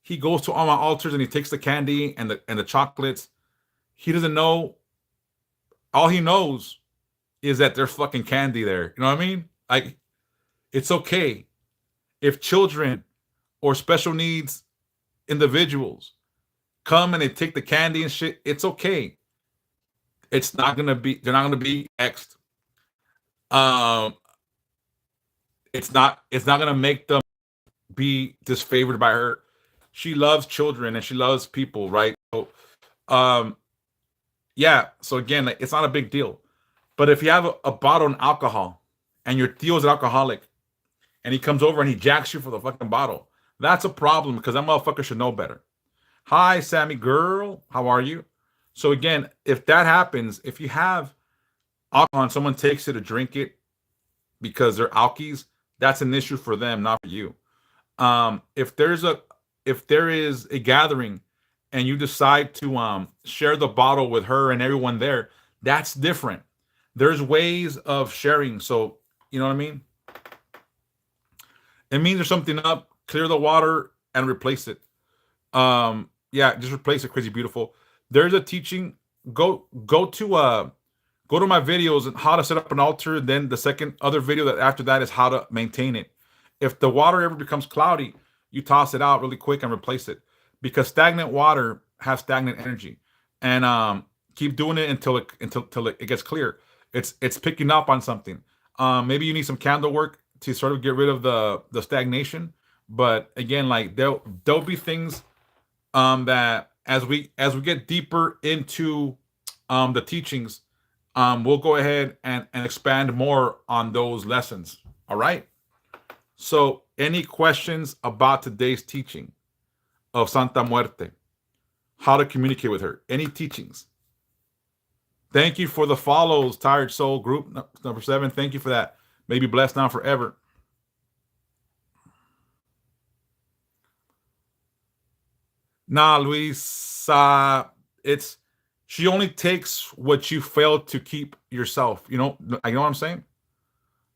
he goes to all my altars and he takes the candy and the chocolates. He doesn't know. All he knows is that there's fucking candy there. You know what I mean? Like, it's okay if children or special needs individuals come and they take the candy and shit, it's okay. It's not gonna be they're not gonna be X'd. Um, it's not gonna make them be disfavored by her. She loves children and she loves people, right? So, um, yeah. So again, like, it's not a big deal. But if you have a bottle of alcohol and your Theo's an alcoholic and he comes over and he jacks you for the fucking bottle, that's a problem because that motherfucker should know better. Hi, Sammy girl. How are you? So again, if that happens, if you have alcohol and someone takes it to drink it because they're alkies, that's an issue for them, not for you. If there is a gathering and you decide to share the bottle with her and everyone there, that's different. There's ways of sharing. So you know what I mean? It means there's something up, clear the water and replace it. Yeah, just replace it, crazy beautiful. There's a teaching. Go to my videos on how to set up an altar. Then the second other video that after that is how to maintain it. If the water ever becomes cloudy, you toss it out really quick and replace it because stagnant water has stagnant energy. And keep doing it until it gets clear. It's picking up on something. Maybe you need some candle work to sort of get rid of the stagnation. But again, like there'll be things that as we get deeper into the teachings, we'll go ahead and expand more on those lessons. All right. So, any questions about today's teaching of Santa Muerte? How to communicate with her? Any teachings? Thank you for the follows, Tired Soul Group number 7. Thank you for that. May be blessed now forever. Nah, Luis, it's she only takes what you failed to keep yourself. I know what I'm saying.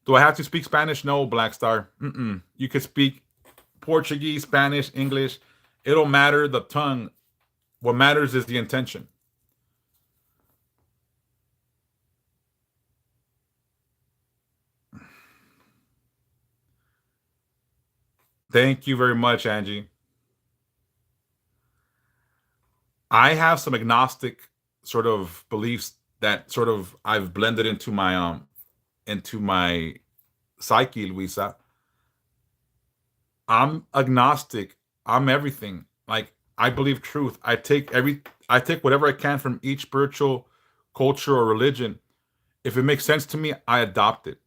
Do I have to speak Spanish? No, Black Star. Mm-mm. You could speak Portuguese, Spanish, English. It don't matter the tongue. What matters is the intention. Thank you very much, Angie. I have some agnostic sort of beliefs that sort of I've blended into my psyche, Luisa. I'm agnostic. I'm everything. Like I believe truth. I take whatever I can from each spiritual culture or religion. If it makes sense to me, I adopt it.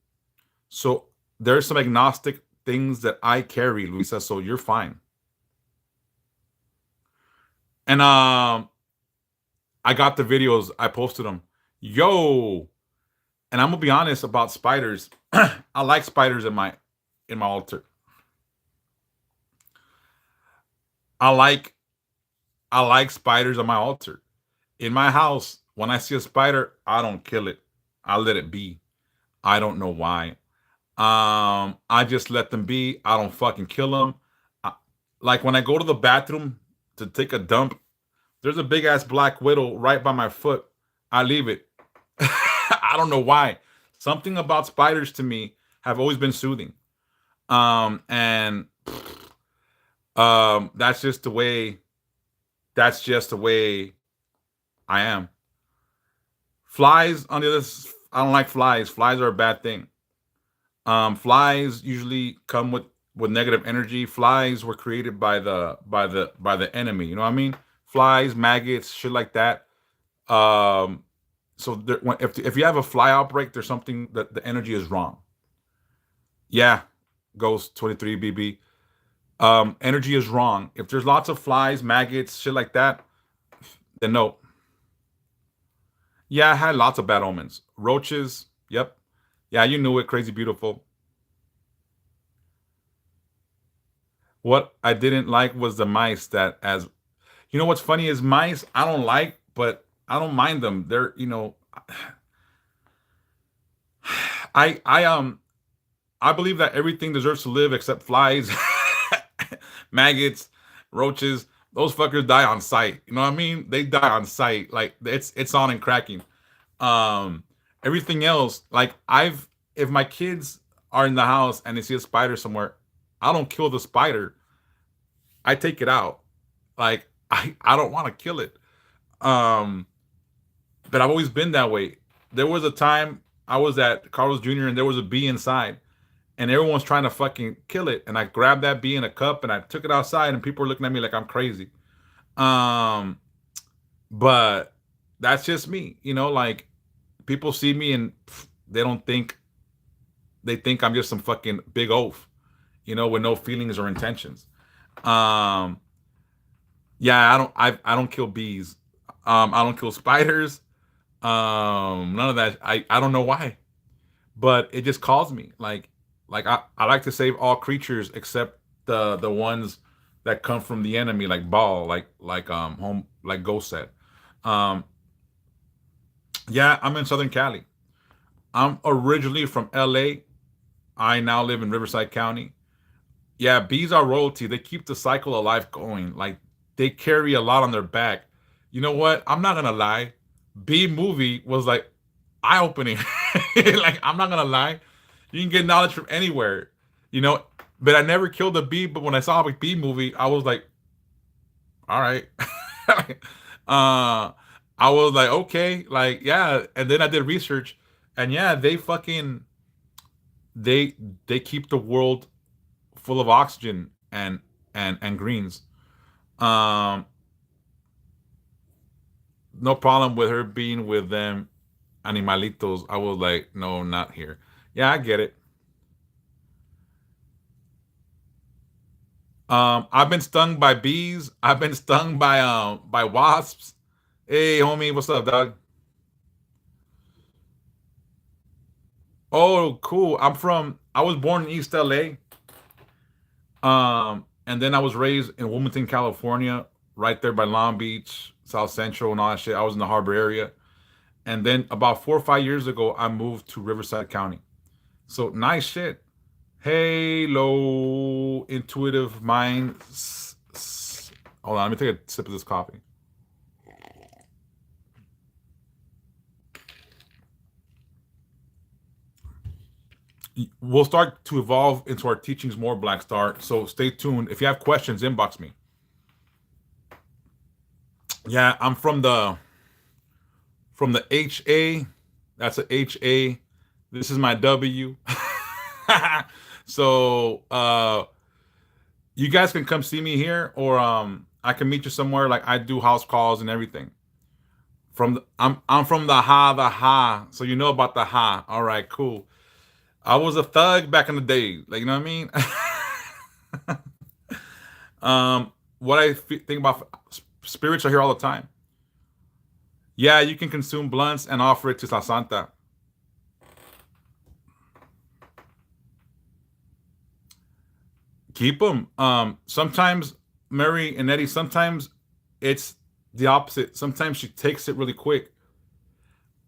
So there's some agnostic things that I carry, Luisa. So you're fine. And I got the videos. I posted them. Yo, and I'm gonna be honest about spiders. I like spiders in my altar. I like I like spiders on my altar. In my house, when I see a spider, I don't kill it. I let it be. I don't know why. I just let them be. I don't fucking kill them. I, like when I go to the bathroom to take a dump, there's a big ass black widow right by my foot. I leave it. I don't know why. Something about spiders to me have always been soothing. And that's just the way. That's just the way I am. Flies on the other. I don't like flies. Flies are a bad thing. Flies usually come with negative energy. Flies were created by the enemy. You know what I mean? Flies, maggots, shit like that. Um, so if you have a fly outbreak, there's something that the energy is wrong. Yeah, Ghost 23 BB. Energy is wrong. If there's lots of flies, maggots, shit like that, then no. Yeah, I had lots of bad omens. Roaches. Yep. Yeah, you knew it. Crazy beautiful. What I didn't like was the mice that as what's funny is mice I don't like, but I don't mind them. I believe that everything deserves to live except flies, maggots, roaches. Those fuckers die on sight. You know what I mean? They die on sight. Like it's on and cracking. Um, Everything else, like if my kids are in the house and they see a spider somewhere, I don't kill the spider. I take it out. Like I don't want to kill it. Um, but I've always been that way. There was a time I was at Carlos Jr. and there was a bee inside, and everyone's trying to fucking kill it. And I grabbed that bee in a cup and I took it outside, and people were looking at me like I'm crazy. Um, but that's just me, like people see me and they don't think they think I'm just some fucking big oaf, with no feelings or intentions. Um, yeah, I don't kill bees. I don't kill spiders. None of that. I don't know why, but it just calls me. Like I like to save all creatures except the ones that come from the enemy, like Ball, like home, like Ghost said. Um, yeah, I'm in Southern Cali. I'm originally from LA. I now live in Riverside County. Yeah, bees are royalty. They keep the cycle of life going. Like they carry a lot on their back. You know what? I'm not gonna lie. Bee movie was like eye opening. Like I'm not gonna lie. You can get knowledge from anywhere, you know. But I never killed a bee. But when I saw a bee movie, I was like, all right. uh, I was like, okay, like yeah. And then I did research, and yeah, they they keep the world full of oxygen and greens. Um, no problem with her being with them animalitos. I was like, no, not here. Yeah, I get it. I've been stung by bees. I've been stung by wasps. Hey, homie, what's up, dog? Oh, cool. I was born in East LA. And then I was raised in Wilmington, California, right there by Long Beach, South Central, and all that shit. I was in the harbor area. And then about 4 or 5 years ago, I moved to Riverside County. So nice shit. Hello, intuitive mind. Hold on, let me take a sip of this coffee. We'll start to evolve into our teachings more, Black Star. So stay tuned. If you have questions, inbox me. Yeah, I'm from the HA. That's a HA. This is my W. So you guys can come see me here, or I can meet you somewhere. Like I do house calls and everything. I'm from the ha. So you know about the ha. All right, cool. I was a thug back in the day. Like you know what I mean? What think about spirits are here all the time. Yeah, you can consume blunts and offer it to La Santa. Keep them. Sometimes Mary and Eddie. Sometimes it's the opposite. Sometimes she takes it really quick.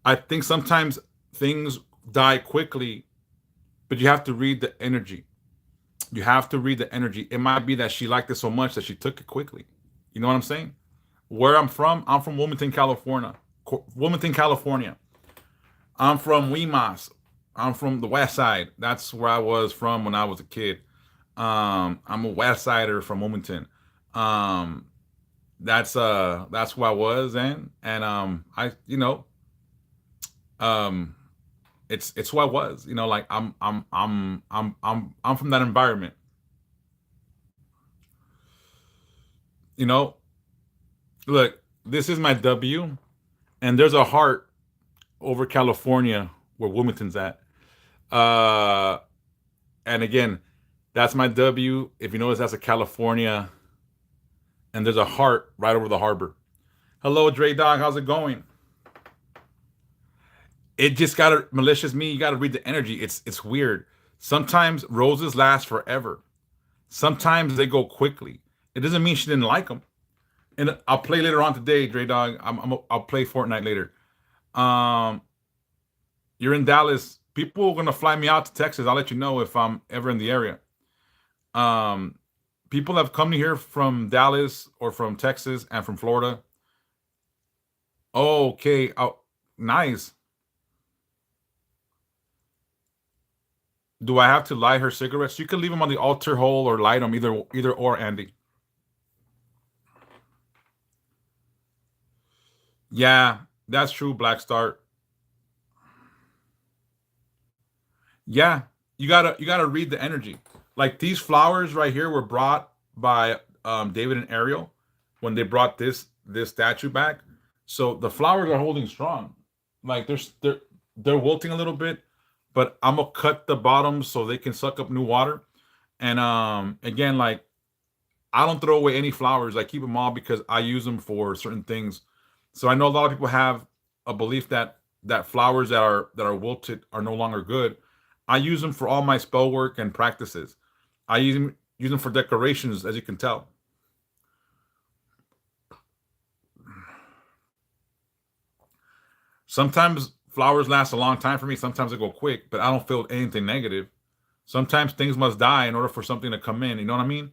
I think sometimes things die quickly, but you have to read the energy. You have to read the energy. It might be that she liked it so much that she took it quickly. You know what I'm saying? Where I'm from Wilmington, California. Wilmington, California. I'm from Wemas. I'm from the West Side. That's where I was from when I was a kid. I'm a West Sider from Wilmington. Um, that's who I was and I um it's who I was. Like I'm from that environment. You know, look, this is my W, and there's a heart over California where Wilmington's at. Uh, and again, that's my W. If you notice, that's a California, and there's a heart right over the harbor. Hello, Dre Dog. How's it going? It just gotta malicious me. You gotta read the energy. It's weird. Sometimes roses last forever. Sometimes they go quickly. It doesn't mean she didn't like them. And I'll play later on today, Dre Dog. I'll play Fortnite later. Um, you're in Dallas. People are gonna fly me out to Texas. I'll let you know if I'm ever in the area. Um, people have come here from Dallas or from Texas and from Florida. Okay. Oh, nice. Do I have to light her cigarettes? You can leave them on the altar hole or light them either or, Andy. Yeah, that's true, Black Star. Yeah, you gotta read the energy. Like these flowers right here were brought by David and Ariel when they brought this statue back. So the flowers are holding strong. Like they're wilting a little bit, but I'm gonna cut the bottoms so they can suck up new water. And again, like I don't throw away any flowers. I keep them all because I use them for certain things. So I know a lot of people have a belief that flowers that are wilted are no longer good. I use them for all my spell work and practices. I use them for decorations, as you can tell. Sometimes flowers last a long time for me. Sometimes they go quick, but I don't feel anything negative. Sometimes things must die in order for something to come in. You know what I mean?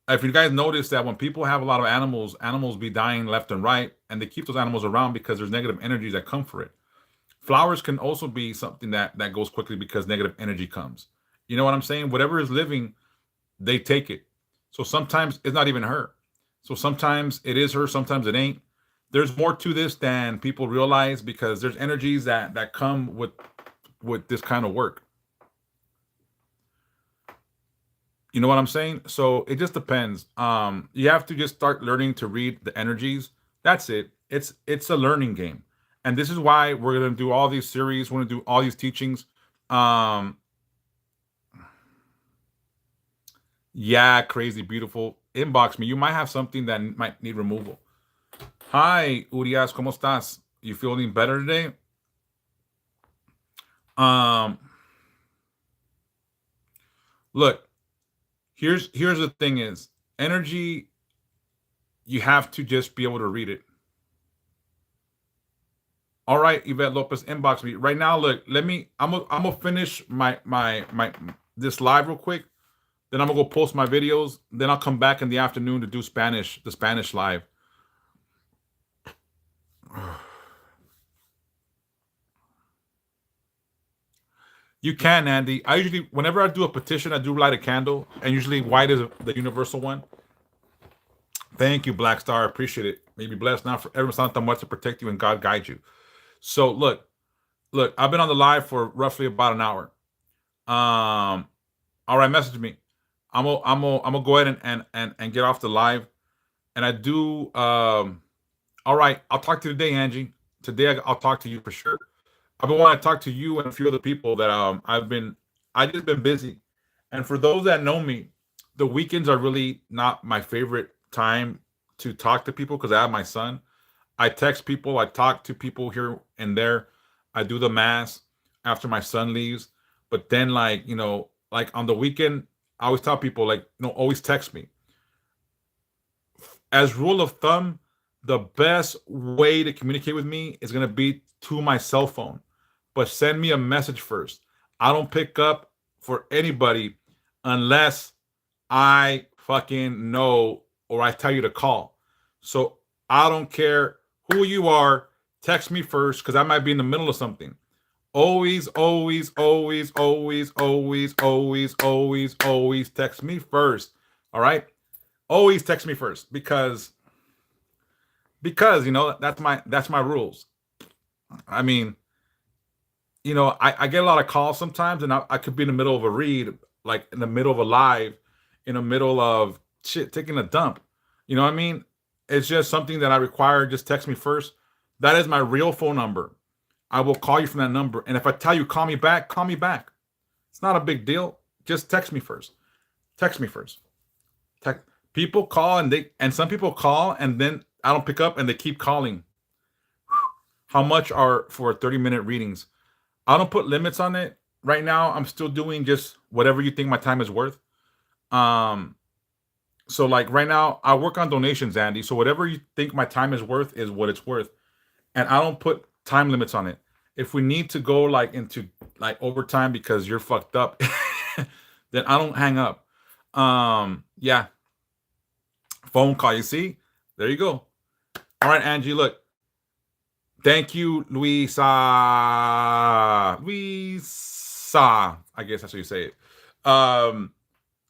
If you guys notice that when people have a lot of animals, animals be dying left and right, and they keep those animals around because there's negative energies that come for it. Flowers can also be something that goes quickly because negative energy comes. You know what I'm saying? Whatever is living, they take it. So sometimes it's not even her. So sometimes it is her, sometimes it ain't. There's more to this than people realize because there's energies that come with this kind of work. You know what I'm saying? So it just depends. You have to just start learning to read the energies. That's it. It's a learning game. And this is why we're gonna do all these series, we're gonna do all these teachings. Um, yeah, crazy, beautiful. Inbox me. You might have something that might need removal. Hi, Urias, ¿cómo estás? You feeling better today? Um, look, here's the thing is energy, you have to just be able to read it. All right, Yvette Lopez, inbox me right now. Look, I'm gonna finish my this live real quick. Then I'm gonna go post my videos. Then I'll come back in the afternoon to do the Spanish live. You can, Andy. I usually, whenever I do a petition, I do light a candle, and usually white is the universal one. Thank you, Black Star. I appreciate it. May you be blessed now for everyone Santa Muerte to protect you and God guide you. So look, I've been on the live for roughly about an hour. Um, all right, message me. I'm gonna go ahead and get off the live. And I do all right, I'll talk to you today, Angie. Today I'll talk to you for sure. I've been wanting to talk to you and a few other people that I just been busy. And for those that know me, the weekends are really not my favorite time to talk to people because I have my son. I text people, I talk to people here and there. I do the mass after my son leaves. But then like, like on the weekend, I always tell people like, always text me. As rule of thumb, the best way to communicate with me is going to be to my cell phone, but send me a message first. I don't pick up for anybody unless I fucking know or I tell you to call. So I don't care who you are, text me first because I might be in the middle of something. Always, always, always, always, always, always, always, always text me first. All right? Always text me first because that's my rules. I mean, I get a lot of calls sometimes, and I could be in the middle of a read, like in the middle of a live, in the middle of shit, taking a dump. You know what I mean? It's just something that I require. Just text me first. That is my real phone number. I will call you from that number. And if I tell you call me back, call me back. It's not a big deal. Just text me first. Text me first. Text. People call and some people call and then I don't pick up and they keep calling. How much are for 30-minute readings? I don't put limits on it. Right now, I'm still doing just whatever you think my time is worth. Um, so like right now, I work on donations, Andy. So whatever you think my time is worth is what it's worth. And I don't put time limits on it. If we need to go like into like overtime because you're fucked up, then I don't hang up. Yeah, phone call. You see? There you go. All right, Angie, look. Thank you, Luisa. Luisa. I guess that's how you say it.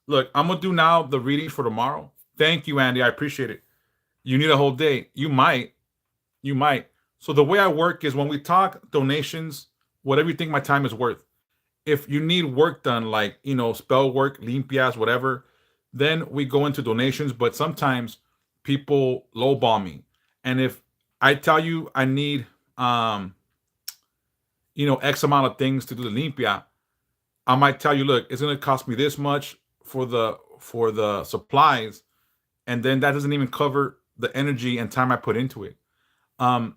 Look, I'm gonna do now the reading for tomorrow. Thank you, Andy. I appreciate it. You need a whole day. You might. You might. So the way I work is when we talk donations, whatever you think my time is worth. If you need work done, like spell work, limpias, whatever, then we go into donations. But sometimes people lowball me, and if I tell you I need X amount of things to do the limpia, I might tell you, look, it's gonna cost me this much for the supplies, and then that doesn't even cover the energy and time I put into it. Um,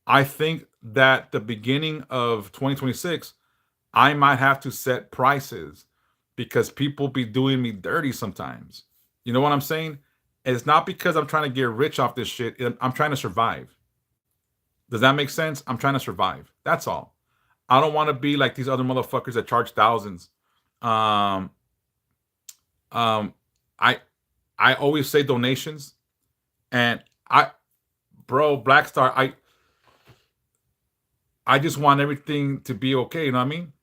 I think that the beginning of 2026, I might have to set prices because people be doing me dirty sometimes. You know what I'm saying? It's not because I'm trying to get rich off this shit. I'm trying to survive. Does that make sense? I'm trying to survive. That's all. I don't want to be like these other motherfuckers that charge thousands. Um, um, I I always say donations, and bro, Black Star, I just want everything to be okay. You know what I mean?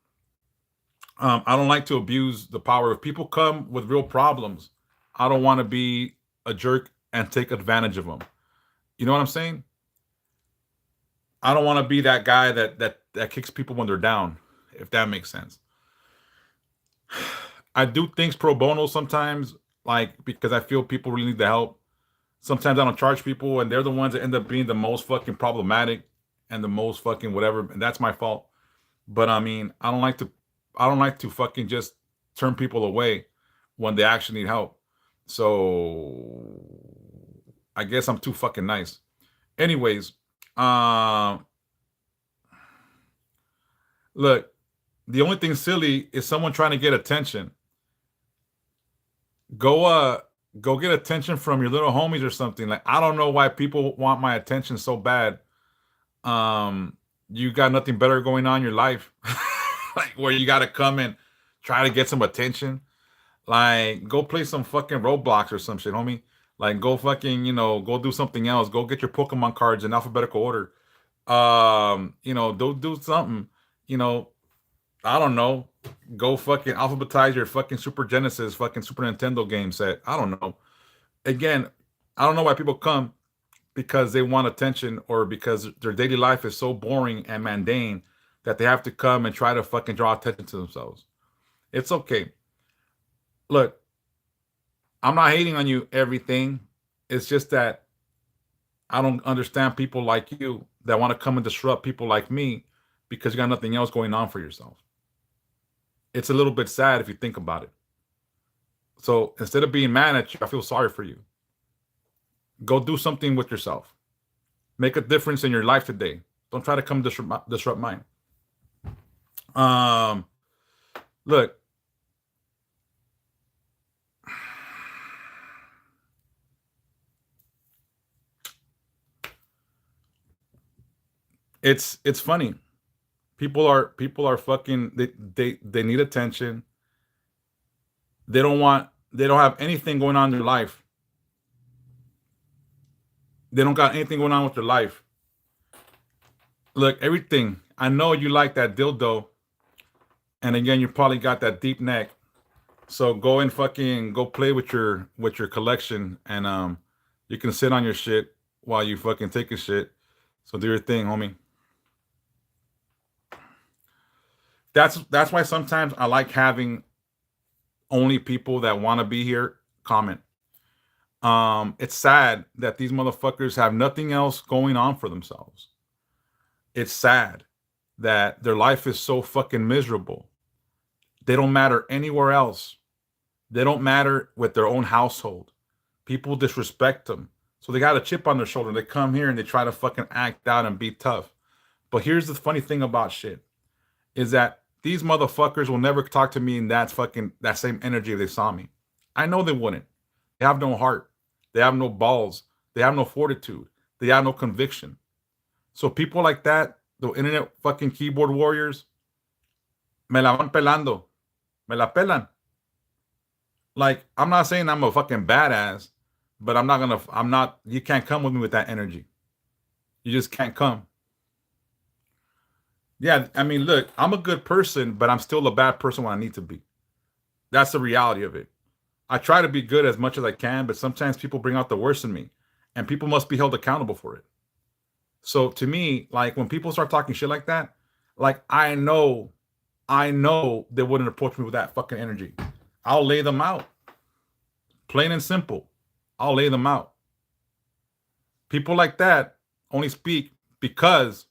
I don't like to abuse the power. If people come with real problems, I don't want to be a jerk and take advantage of them. You know what I'm saying? I don't want to be that guy that kicks people when they're down, if that makes sense. I do things pro bono sometimes, like because I feel people really need the help. Sometimes I don't charge people, and they're the ones that end up being the most fucking problematic and the most fucking whatever, and that's my fault. But I mean, I don't like to fucking just turn people away when they actually need help. So I guess I'm too fucking nice. Anyways, um, look, the only thing silly is someone trying to get attention. Go go get attention from your little homies or something. Like I don't know why people want my attention so bad. Um, you got nothing better going on in your life. Like where you gotta come and try to get some attention. Like go play some fucking Roblox or some shit, homie. Like go fucking, go do something else. Go get your Pokemon cards in alphabetical order. Do something. You know, I don't know. Go fucking alphabetize your fucking Super Genesis, fucking Super Nintendo game set. I don't know. Again, I don't know why people come because they want attention or because their daily life is so boring and mundane that they have to come and try to fucking draw attention to themselves. It's okay. Look, I'm not hating on you everything. It's just that I don't understand people like you that want to come and disrupt people like me because you got nothing else going on for yourself. It's a little bit sad if you think about it. So instead of being mad at you, I feel sorry for you. Go do something with yourself. Make a difference in your life today. Don't try to come disrupt mine. Um, look, it's funny. People are fucking they need attention. They don't have anything going on in their life. They don't got anything going on with their life. Look, everything. I know you like that dildo, and again, you probably got that deep neck. So go and fucking go play with your collection, and you can sit on your shit while you fucking take a shit. So do your thing, homie. That's why sometimes I like having only people that want to be here comment. It's sad that these motherfuckers have nothing else going on for themselves. It's sad that their life is so fucking miserable. They don't matter anywhere else. They don't matter with their own household. People disrespect them. So they got a chip on their shoulder. They come here and they try to fucking act out and be tough. But here's the funny thing about shit is that these motherfuckers will never talk to me in that same energy if they saw me. I know they wouldn't. They have no heart. They have no balls. They have no fortitude. They have no conviction. So people like that, the internet fucking keyboard warriors, me la van pelando. Me la pelan. Like, I'm not saying I'm a fucking badass, but you can't come with me with that energy. You just can't come. Yeah, I mean, look, I'm a good person, but I'm still a bad person when I need to be. That's the reality of it. I try to be good as much as I can, but sometimes people bring out the worst in me, and people must be held accountable for it. So to me, like when people start talking shit like that, like I know they wouldn't approach me with that fucking energy. I'll lay them out, plain and simple. I'll lay them out. People like that only speak because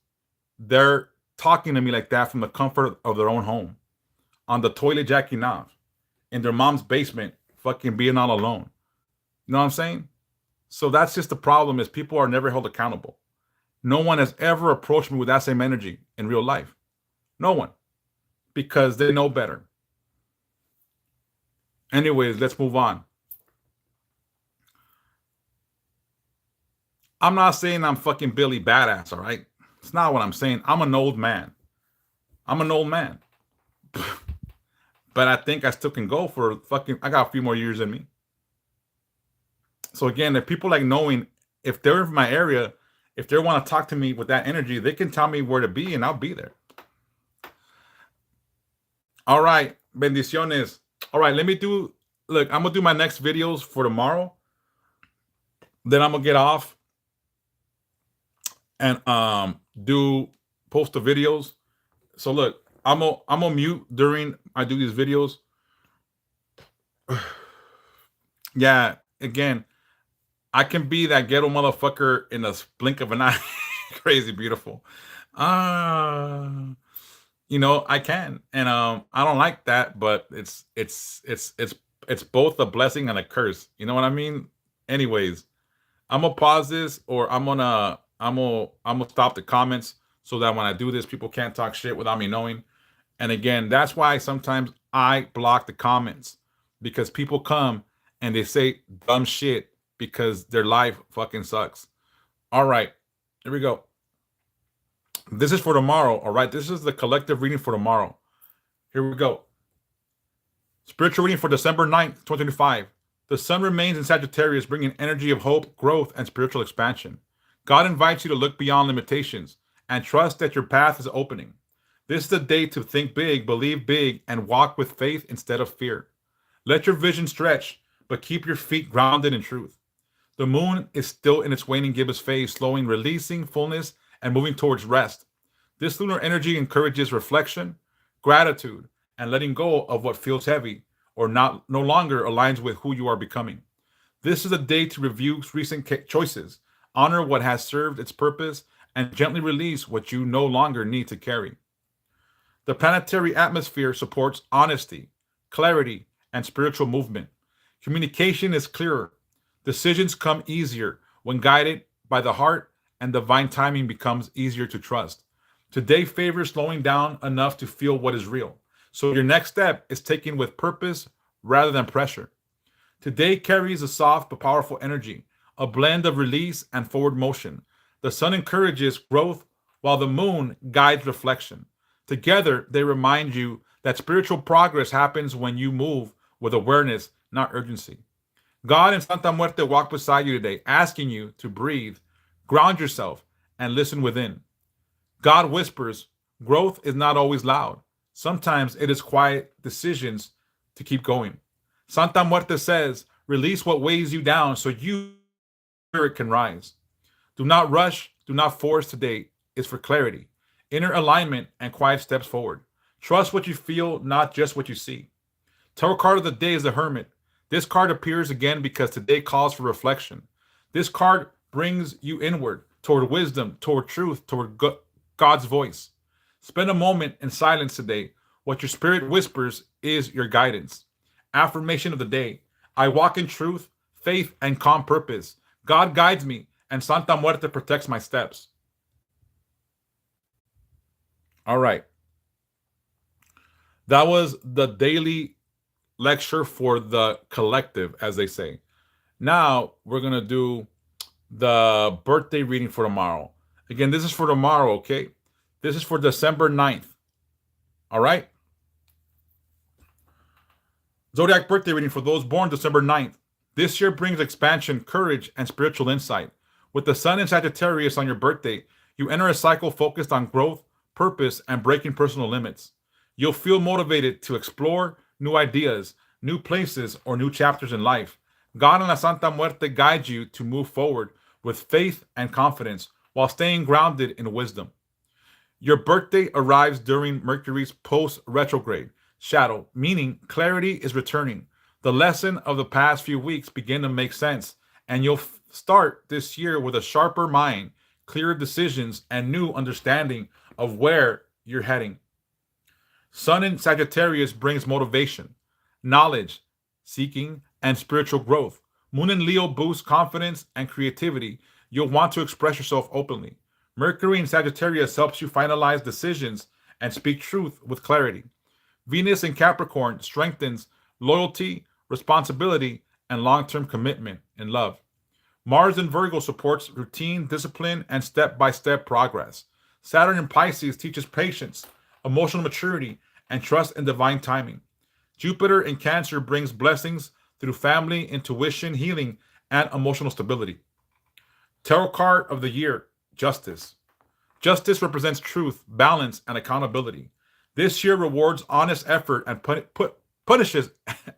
they're talking to me like that from the comfort of their own home, on the toilet jacking off, in their mom's basement, fucking being all alone. You know what I'm saying? So that's just the problem is people are never held accountable. No one has ever approached me with that same energy in real life. No one, because they know better. Anyways, let's move on. I'm not saying I'm fucking Billy Badass, all right? It's not what I'm saying. I'm an old man. I'm an old man. But I think I still can go for fucking, I got a few more years in me. So again, if people like knowing, if they're in my area, if they want to talk to me with that energy, they can tell me where to be and I'll be there. All right. Bendiciones. All right. Look, I'm going to do my next videos for tomorrow. Then I'm going to get off and do post the videos. So look, I'm gonna mute during I do these videos. Yeah, again, I can be that ghetto motherfucker in a blink of an eye. Crazy beautiful. Uh I can. And I don't like that, but it's both a blessing and a curse. You know what I mean? Anyways, I'm gonna pause this or I'm gonna stop the comments so that when I do this, people can't talk shit without me knowing. And again, that's why sometimes I block the comments because people come and they say dumb shit because their life fucking sucks. All right, here we go. This is for tomorrow. All right, this is the collective reading for tomorrow. Here we go. Spiritual reading for December 9th, 2025. The sun remains in Sagittarius, bringing energy of hope, growth, and spiritual expansion. God invites you to look beyond limitations and trust that your path is opening. This is the day to think big, believe big, and walk with faith instead of fear. Let your vision stretch, but keep your feet grounded in truth. The moon is still in its waning gibbous phase, slowing, releasing fullness, and moving towards rest. This lunar energy encourages reflection, gratitude, and letting go of what feels heavy or no longer aligns with who you are becoming. This is a day to review recent choices, honor what has served its purpose, and gently release what you no longer need to carry. The planetary atmosphere supports honesty, clarity, and spiritual movement. Communication is clearer. Decisions come easier when guided by the heart, and divine timing becomes easier to trust. Today favors slowing down enough to feel what is real. So your next step is taken with purpose rather than pressure. Today carries a soft but powerful energy, a blend of release and forward motion. The sun encourages growth while the moon guides reflection. Together, they remind you that spiritual progress happens when you move with awareness, not urgency. God and Santa Muerte walk beside you today, asking you to breathe, ground yourself, and listen within. God whispers, growth is not always loud. Sometimes it is quiet decisions to keep going. Santa Muerte says, release what weighs you down so you spirit can rise. Do not rush, do not force today. It's for clarity, inner alignment, and quiet steps forward. Trust what you feel, not just what you see. Tarot card of the day is the Hermit. This card appears again because today calls for reflection. This card brings you inward, toward wisdom, toward truth, toward God's voice. Spend a moment in silence today. What your spirit whispers is your guidance. Affirmation of the day. I walk in truth, faith, and calm purpose. God guides me, and Santa Muerte protects my steps. All right. That was the daily lecture for the collective, as they say. Now we're going to do the birthday reading for tomorrow. Again, this is for tomorrow, okay? This is for December 9th. All right? Zodiac birthday reading for those born December 9th. This year brings expansion, courage, and spiritual insight. With the sun in Sagittarius on your birthday, you enter a cycle focused on growth, purpose, and breaking personal limits. You'll feel motivated to explore new ideas, new places, or new chapters in life. God and la Santa Muerte guide you to move forward with faith and confidence while staying grounded in wisdom. Your birthday arrives during Mercury's post retrograde shadow, meaning clarity is returning. The lesson of the past few weeks begin to make sense, and you'll start this year with a sharper mind, clearer decisions, and new understanding of where you're heading. Sun in Sagittarius brings motivation, knowledge, seeking, and spiritual growth. Moon in Leo boosts confidence and creativity. You'll want to express yourself openly. Mercury in Sagittarius helps you finalize decisions and speak truth with clarity. Venus in Capricorn strengthens loyalty, responsibility, and long term commitment in love. Mars in Virgo supports routine, discipline, and step by step progress. Saturn in Pisces teaches patience, emotional maturity, and trust in divine timing. Jupiter in Cancer brings blessings through family, intuition, healing, and emotional stability. Tarot card of the year, Justice. Justice represents truth, balance, and accountability. This year rewards honest effort and punishes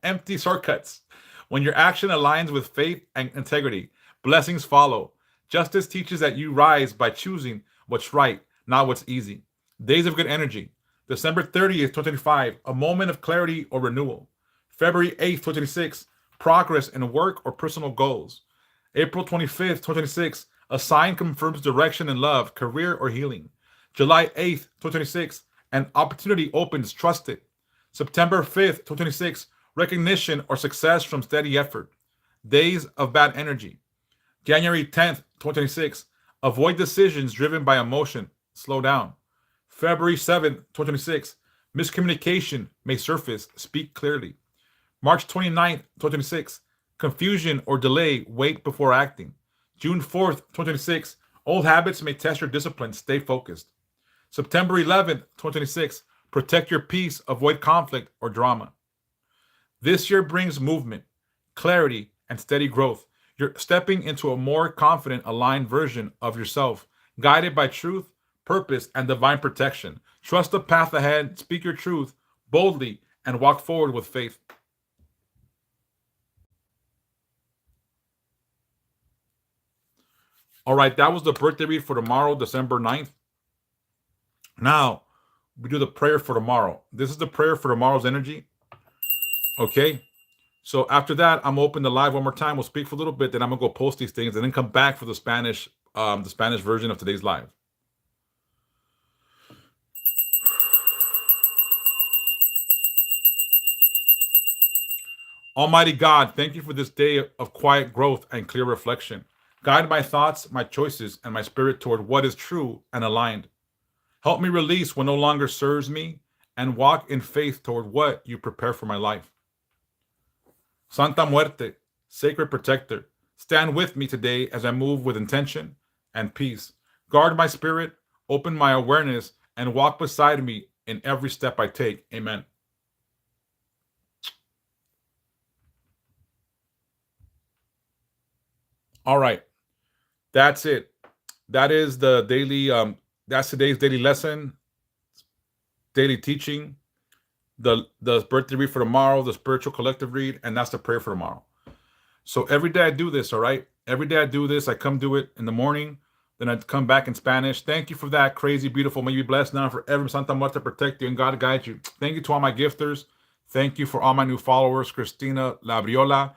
empty shortcuts. When your action aligns with faith and integrity, blessings follow. Justice teaches that you rise by choosing what's right, not what's easy. Days of good energy. December 30th, 2025, a moment of clarity or renewal. February 8th, 2026, progress in work or personal goals. April 25th, 2026, a sign confirms direction in love, career, or healing. July 8th, 2026, an opportunity opens, trust it. September 5th, 2026, recognition or success from steady effort. Days of bad energy. January 10th, 2026, avoid decisions driven by emotion, slow down. February 7th, 2026, miscommunication may surface, speak clearly. March 29th, 2026, confusion or delay, wait before acting. June 4th, 2026, old habits may test your discipline, stay focused. September 11th, 2026, protect your peace, avoid conflict or drama. This year brings movement, clarity, and steady growth. You're stepping into a more confident, aligned version of yourself, guided by truth, purpose, and divine protection. Trust the path ahead, speak your truth boldly, and walk forward with faith. All right, that was the birthday read for tomorrow, December 9th. Now, we do the prayer for tomorrow. This is the prayer for tomorrow's energy. Okay? So after that, I'm gonna open the live one more time. We'll speak for a little bit, then I'm gonna go post these things and then come back for the Spanish version of today's live. Almighty God, thank you for this day of quiet growth and clear reflection. Guide my thoughts, my choices, and my spirit toward what is true and aligned. Help me release what no longer serves me and walk in faith toward what you prepare for my life. Santa Muerte, sacred protector, stand with me today as I move with intention and peace. Guard my spirit, open my awareness, and walk beside me in every step I take. Amen. All right. That's it. That is the daily that's today's daily lesson, daily teaching, the birthday read for tomorrow, the spiritual collective read, and that's the prayer for tomorrow. So every day I do this, all right? Every day I do this. I come do it in the morning, then I come back in Spanish. Thank you for that. Crazy, beautiful. May you be blessed now forever. Santa Muerte protect you and God guide you. Thank you to all my gifters. Thank you for all my new followers, Christina Labriola,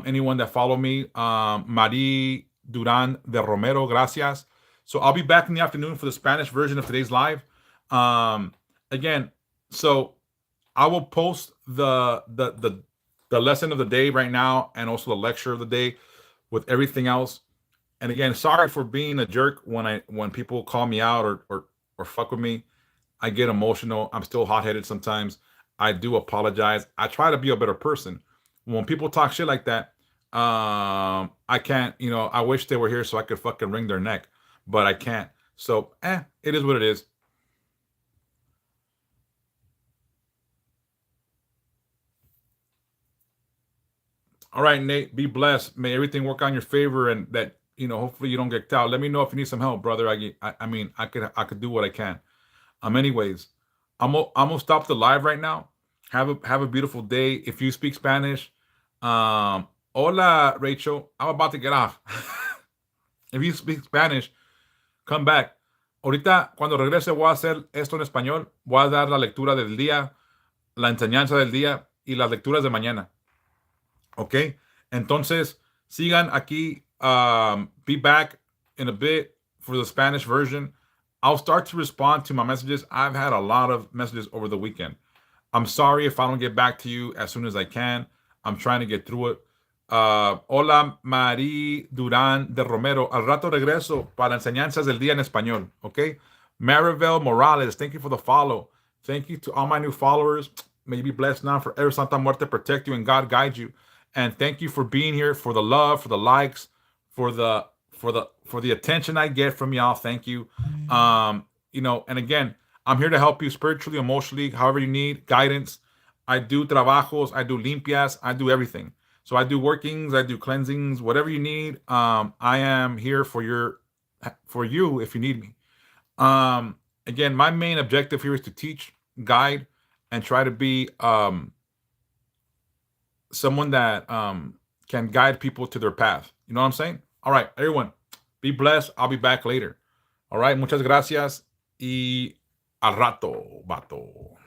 anyone that follow me, Marie Duran de Romero, gracias. So I'll be back in the afternoon for the Spanish version of today's live. Again, so I will post the lesson of the day right now and also the lecture of the day with everything else. And again, sorry for being a jerk when people call me out or fuck with me. I get emotional. I'm still hot-headed sometimes. I do apologize. I try to be a better person. When people talk shit like that, I can't, I wish they were here so I could fucking wring their neck, but I can't. So, it is what it is. All right, Nate, be blessed. May everything work on your favor and that, hopefully you don't get kicked out. Let me know if you need some help, brother. I mean, I could do what I can. Anyways, I'm gonna stop the live right now. Have a beautiful day. If you speak Spanish, hola Rachel. I'm about to get off. If you speak Spanish, come back. Ahorita, cuando regrese, voy a hacer esto en español. Voy a dar la lectura del día, la enseñanza del día y las lecturas de mañana. ¿Ok? Entonces, sigan aquí. Be back in a bit for the Spanish version. I'll start to respond to my messages. I've had a lot of messages over the weekend. I'm sorry if I don't get back to you as soon as I can. I'm trying to get through it. Hola, Marí Durán de Romero. Al rato regreso para enseñanzas del día en español. Okay. Maribel Morales, thank you for the follow. Thank you to all my new followers. May you be blessed now forever. Santa Muerte protect you and God guide you. And thank you for being here, for the love, for the likes, for the attention I get from y'all. Thank you. And again, I'm here to help you spiritually, emotionally, however you need guidance. I do trabajos, I do limpias, I do everything. So I do workings, I do cleansings, whatever you need. I am here for you if you need me. Again, my main objective here is to teach, guide, and try to be someone that can guide people to their path. You know what I'm saying? All right, everyone, be blessed. I'll be back later. All right, muchas gracias y al rato, vato.